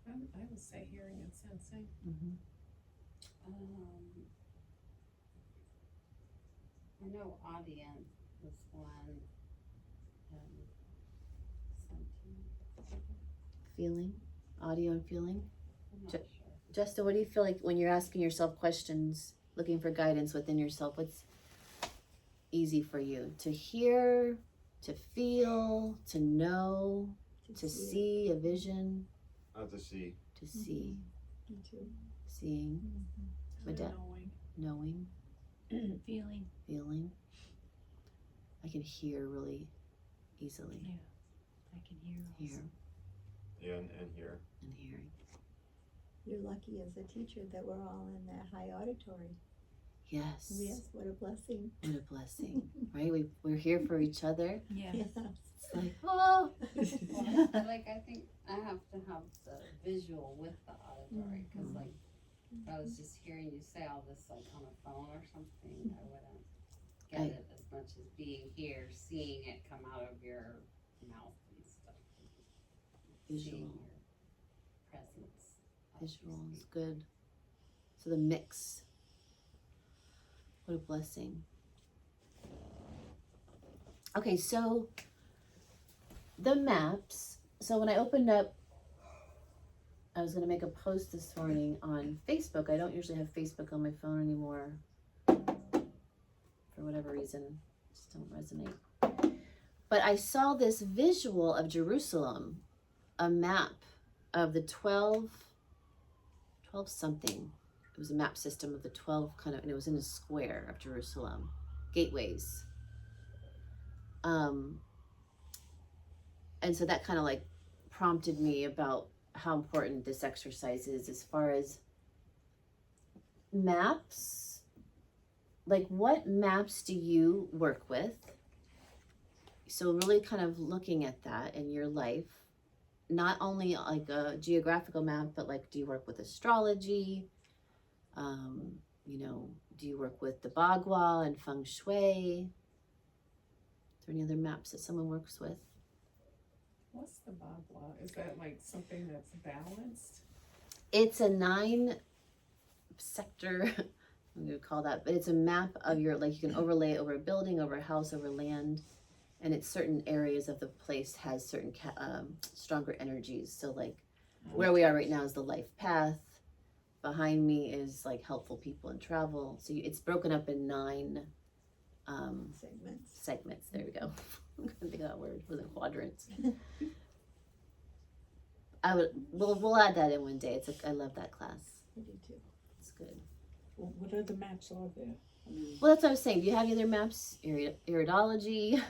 I would say hearing and sensing. Mm-hmm. I know audience was one. Something. Feeling, audio and feeling. I'm not Ju- sure. Justin, what do you feel like when you're asking yourself questions, looking for guidance within yourself? What's easy for you? To hear, to feel, to know, to see a vision, Not to see. to see, Me too. seeing, Madette, knowing, Feeling. feeling. I can hear really easily. I can hear. Hear Yeah, and here. and hearing. You're lucky as a teacher that we're all in that high auditory. Yes. Yes, what a blessing. What a blessing, right? We're here for each other. Yeah. Yes. It's like, oh. Well, like I think I have to have the visual with the auditory, because like if I was just hearing you say all this like on a phone or something, I wouldn't get Right. it as much as being here, seeing it come out of your mouth and stuff. Visual. Seeing your presence. as you Visual is speak. good. So the mix. What a blessing. Okay, so the maps. So when I opened up, I was going to make a post this morning on Facebook. I don't usually have Facebook on my phone anymore. For whatever reason, just don't resonate. But I saw this visual of Jerusalem, a map of the 12 something. It was a map system of the 12 kind of, and it was in a square of Jerusalem, gateways. And so that kind of like prompted me about how important this exercise is as far as maps. Like, what maps do you work with? So really kind of looking at that in your life, not only like a geographical map, but like, do you work with astrology? Do you work with the Bagua and Feng Shui? Is there any other maps that someone works with? What's the Bagua? Is that like something that's balanced? It's a 9 sector, I'm gonna call that, but it's a map of your, like you can overlay it over a building, over a house, over land, and it's certain areas of the place has certain stronger energies. So like where we are right now is the life path. Behind me is like helpful people and travel. So it's broken up in 9 segments. There we go. I couldn't think of that word. Was it quadrants? We'll add that in one day. I love that class. I do too. It's good. Well, what other maps are there? I mean, Well, that's what I was saying. Do you have any other maps? Iridology,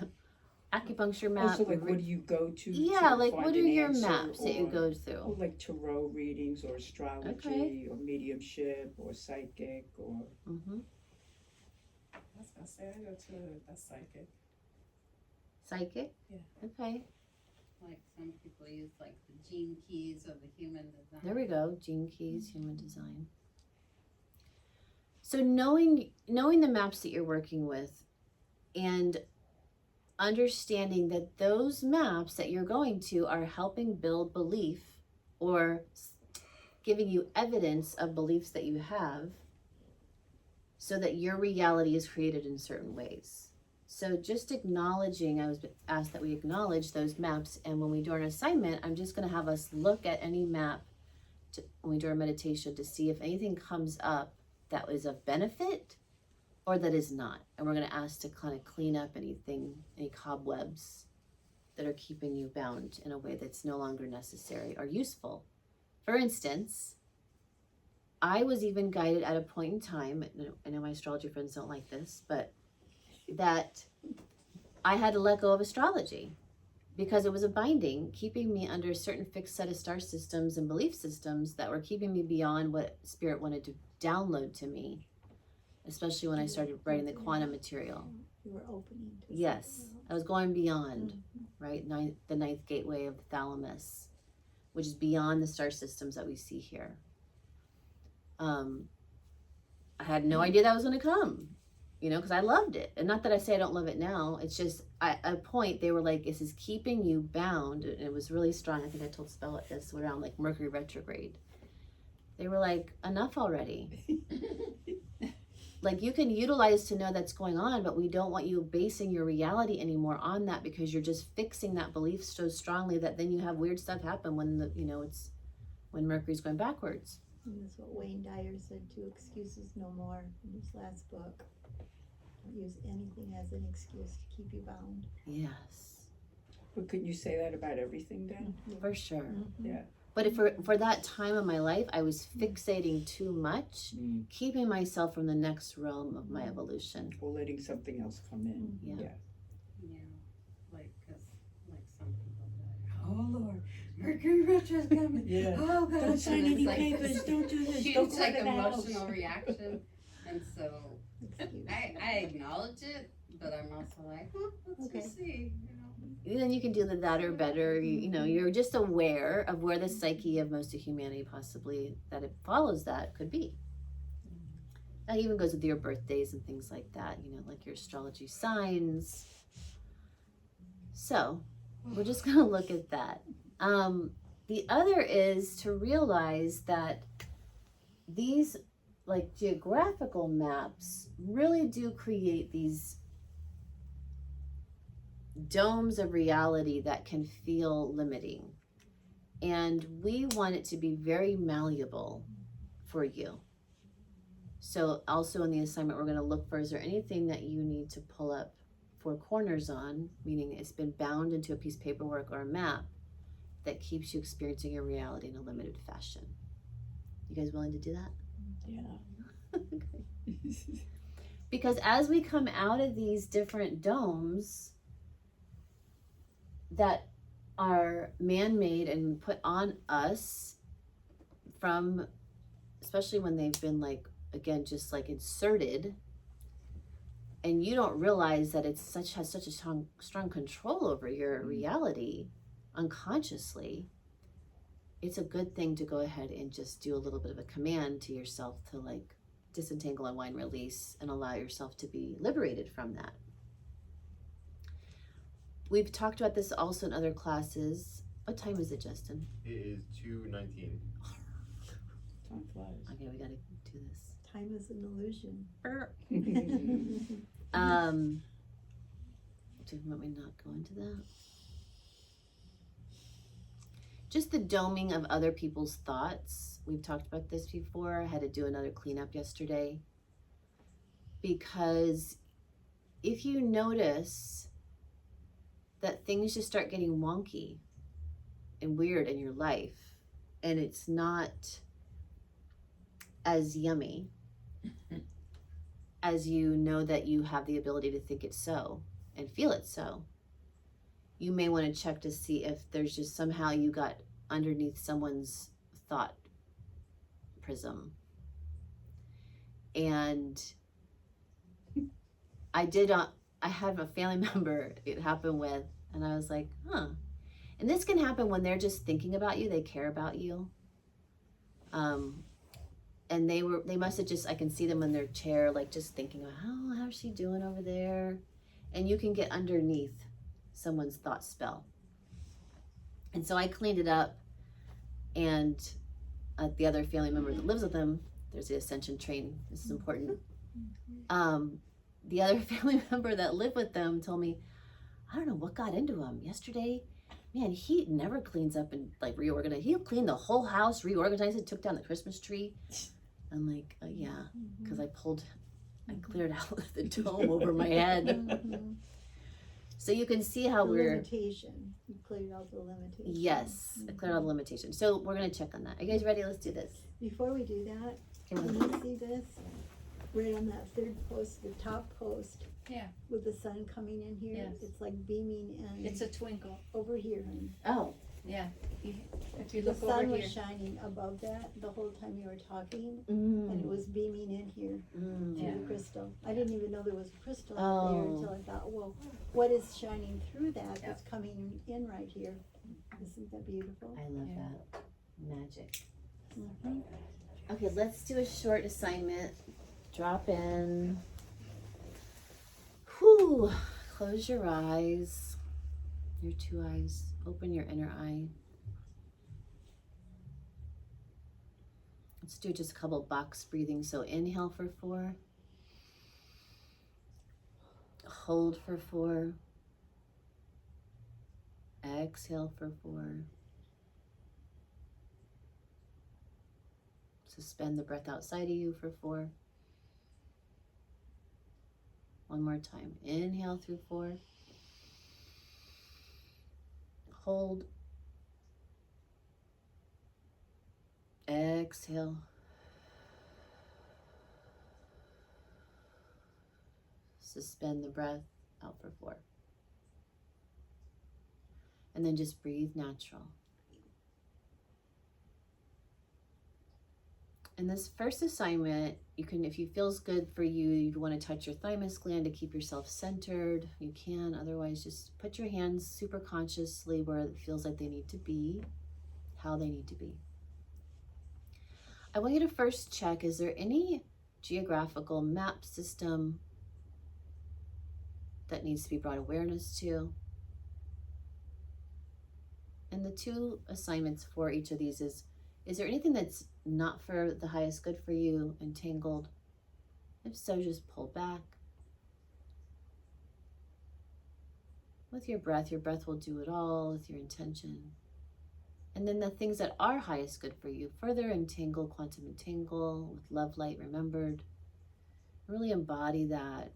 acupuncture map. also, like, what do you go to? Yeah, to like find what are an your answer, maps that you or- go or through? like tarot readings, or astrology, or mediumship, or psychic, or Mm-hmm. I was gonna say I go to a psychic. Psychic? Yeah. Okay. Like some people use like the gene keys of the human design. There we go. Gene keys, human design. So knowing the maps that you're working with and understanding that those maps that you're going to are helping build belief or giving you evidence of beliefs that you have so that your reality is created in certain ways. So just acknowledging, I was asked that we acknowledge those maps, and when we do our assignment, I'm just going to have us look at any map when we do our meditation to see if anything comes up that is of benefit or that is not. And we're going to ask to kind of clean up any cobwebs that are keeping you bound in a way that's no longer necessary or useful. For instance, I was even guided at a point in time, I know my astrology friends don't like this, but that I had to let go of astrology because it was a binding, keeping me under a certain fixed set of star systems and belief systems that were keeping me beyond what Spirit wanted to download to me, especially when I started writing the quantum material. You were opening to Yes, something else. I was going beyond, right? The ninth gateway of the thalamus, which is beyond the star systems that we see here. I had no idea that was going to come, you know, because I loved it. And not that I say I don't love it now. It's just at a point they were like, this is keeping you bound. And it was really strong. I think I told Spell this around like Mercury retrograde. They were like, enough already. Like, you can utilize to know that's going on, but we don't want you basing your reality anymore on that, because you're just fixing that belief so strongly that then you have weird stuff happen when it's when Mercury's going backwards. And that's what Wayne Dyer said too, excuses no more, in his last book. Don't use anything as an excuse to keep you bound. Yes, But couldn't you say that about everything then? for sure. Yeah. But if for that time of my life, I was fixating too much, keeping myself from the next realm of my evolution. Or letting something else come in. Yeah. Yeah, like, cause like some people are like, oh Lord, Mercury retro's coming. Yeah. Oh God. Don't sign And it's any like papers, this don't do this, huge, don't go like to the house. emotional reaction, and so Excuse. I acknowledge it, but I'm also like, let's Okay. just see, you know. Then you can do that or better. You know, you're just aware of where the psyche of most of humanity possibly, that it follows that, could be. That even goes with your birthdays and things like that, you know, like your astrology signs. So we're just going to look at that. The other is to realize that these like geographical maps really do create these domes of reality that can feel limiting. And we want it to be very malleable for you. So also in the assignment, we're going to look for, is there anything that you need to pull up 4 corners on, meaning it's been bound into a piece of paperwork or a map that keeps you experiencing your reality in a limited fashion. You guys willing to do that? Yeah. Because as we come out of these different domes that are man-made and put on us from, especially when they've been like, again, just like inserted, and you don't realize that it's has such a strong control over your reality unconsciously, it's a good thing to go ahead and just do a little bit of a command to yourself to like disentangle, unwind, release, and allow yourself to be liberated from that. We've talked about this also in other classes. What time is it, Justin? It is 2:19. Time flies. Okay, we gotta do this. Time is an illusion. Do you want me to not go into that? Just the doming of other people's thoughts. We've talked about this before. I had to do another cleanup yesterday. Because if you notice that things just start getting wonky and weird in your life, and it's not as yummy as you know that you have the ability to think it so and feel it so, you may want to check to see if there's just somehow you got underneath someone's thought prism. And I had a family member it happened with, and I was like, huh. And this can happen when they're just thinking about you, they care about you. And they must have just, I can see them in their chair, like just thinking about, oh, how's she doing over there? And you can get underneath someone's thought spell. And so I cleaned it up, and the other family member that lives with them, there's the ascension train, this is important. The other family member that lived with them told me, I don't know what got into him yesterday. Man, he never cleans up and like reorganize. He'll clean the whole house, reorganize it, took down the Christmas tree. I'm like, yeah, because I cleared out the dome over my head. So you can see how The we're, limitation, you cleared out the limitation. yes, I cleared all the limitations. So we're gonna check on that. Are you guys ready? Let's do this. Before we do that, Come can on. you see this? Right on that third post, the top post. Yeah. With the sun coming in here, Yes. it's like beaming in. It's a twinkle. Over here, honey. Oh, Yeah. If you The look over sun was here. shining above that the whole time you were talking, mm, and it was beaming in here mm. through the crystal. I didn't even know there was a crystal Oh. out there until I thought, well, what is shining through that Yep. that's coming in right here? Isn't that beautiful? I love Yeah. that. Magic. Mhm. Okay, let's do a short assignment. Drop in. Whew. Close your eyes. Your two eyes. Open your inner eye. Let's do just a couple box breathing. So inhale for 4. Hold for 4. Exhale for 4. Suspend the breath outside of you for 4. One more time. Inhale through 4. Hold. Exhale. Suspend the breath out for 4. And then just breathe natural. In this first assignment, you can, if it feels good for you, you want to touch your thymus gland to keep yourself centered, you can. Otherwise, just put your hands super consciously where it feels like they need to be, how they need to be. I want you to first check, is there any geographical map system that needs to be brought awareness to? And the 2 assignments for each of these is there anything that's not for the highest good for you, entangled? If so, just pull back. With your breath will do it all with your intention. And then the things that are highest good for you, further entangle, quantum entangle with love, light, remembered. Really embody that,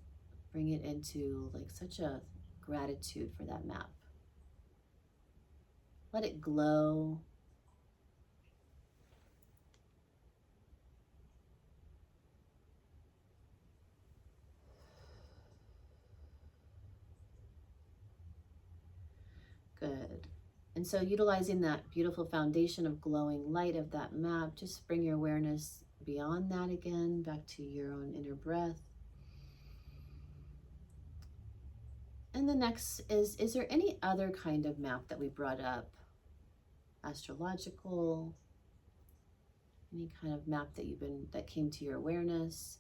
bring it into like such a gratitude for that map. Let it glow. Good. And so utilizing that beautiful foundation of glowing light of that map, just bring your awareness beyond that again, back to your own inner breath. And the next is there any other kind of map that we brought up? Astrological, any kind of map that came to your awareness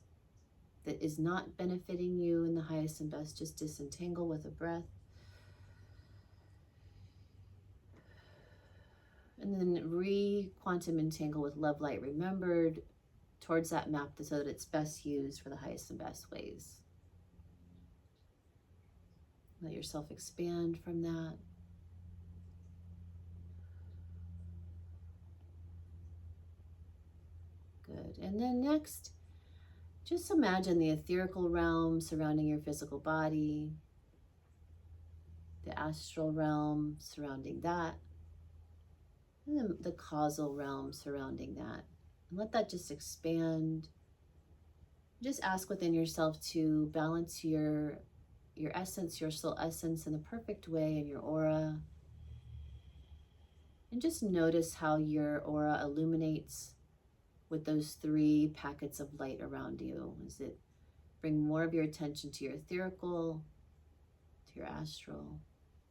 that is not benefiting you in the highest and best? Just disentangle with a breath. And then re-quantum entangle with love, light, remembered towards that map so that it's best used for the highest and best ways. Let yourself expand from that. Good. And then next, just imagine the etherical realm surrounding your physical body, the astral realm surrounding that, and then the causal realm surrounding that. And let that just expand. Just ask within yourself to balance your essence, your soul essence in the perfect way in your aura. And just notice how your aura illuminates with those 3 packets of light around you. As it bring more of your attention to your etherical, to your astral,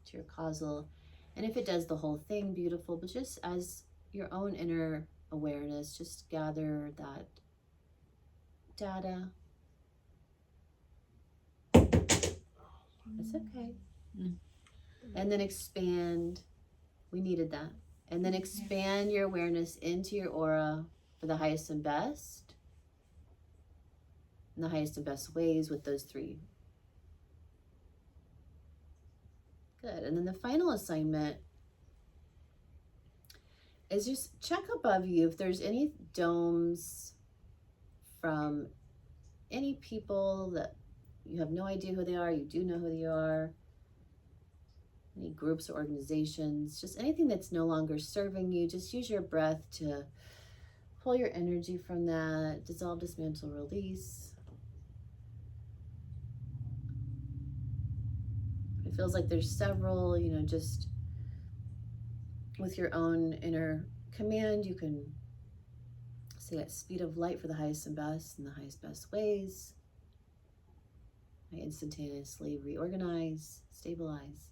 to your causal. And if it does the whole thing, beautiful, but just as your own inner awareness, just gather that data. It's okay. And then expand. We needed that. And then expand your awareness into your aura for the highest and best. In the highest and best ways with those 3. Good. And then the final assignment is just check above you if there's any domes from any people that you have no idea who they are, you do know who they are, any groups or organizations, just anything that's no longer serving you. Just use your breath to pull your energy from that, dissolve, dismantle, release. It feels like there's several, just with your own inner command, you can say at speed of light for the highest and best in the highest best ways. I instantaneously reorganize, stabilize.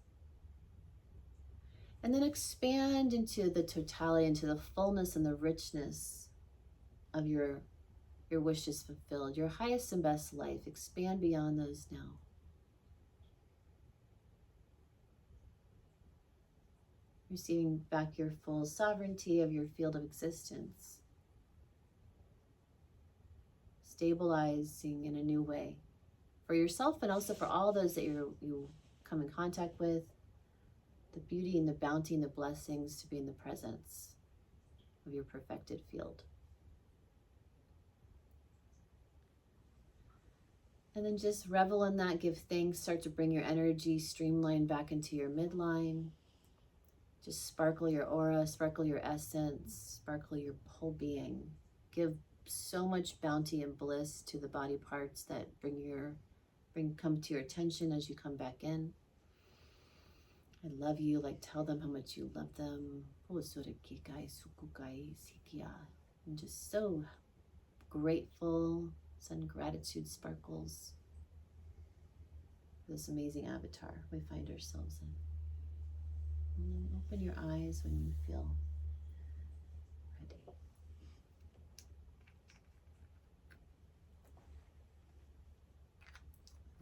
And then expand into the totality, into the fullness and the richness of your wishes fulfilled, your highest and best life. Expand beyond those now. Receiving back your full sovereignty of your field of existence. Stabilizing in a new way for yourself and also for all those that you come in contact with. The beauty and the bounty and the blessings to be in the presence of your perfected field. And then just revel in that, give thanks, start to bring your energy streamline back into your midline. Just sparkle your aura, sparkle your essence, sparkle your whole being. Give so much bounty and bliss to the body parts that come to your attention as you come back in. I love you, like tell them how much you love them. I'm just so grateful. Send gratitude sparkles for this amazing avatar we find ourselves in. And then open your eyes when you feel ready.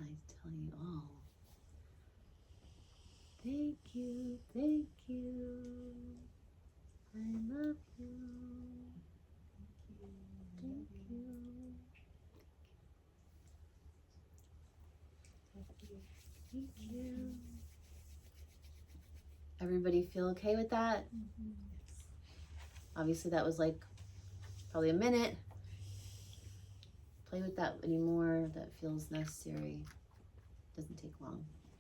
I tell you all, thank you, I love you, thank you. Thank you. Everybody feel okay with that? Mm-hmm. Obviously that was like probably a minute. Play with that anymore. That feels necessary. Doesn't take long.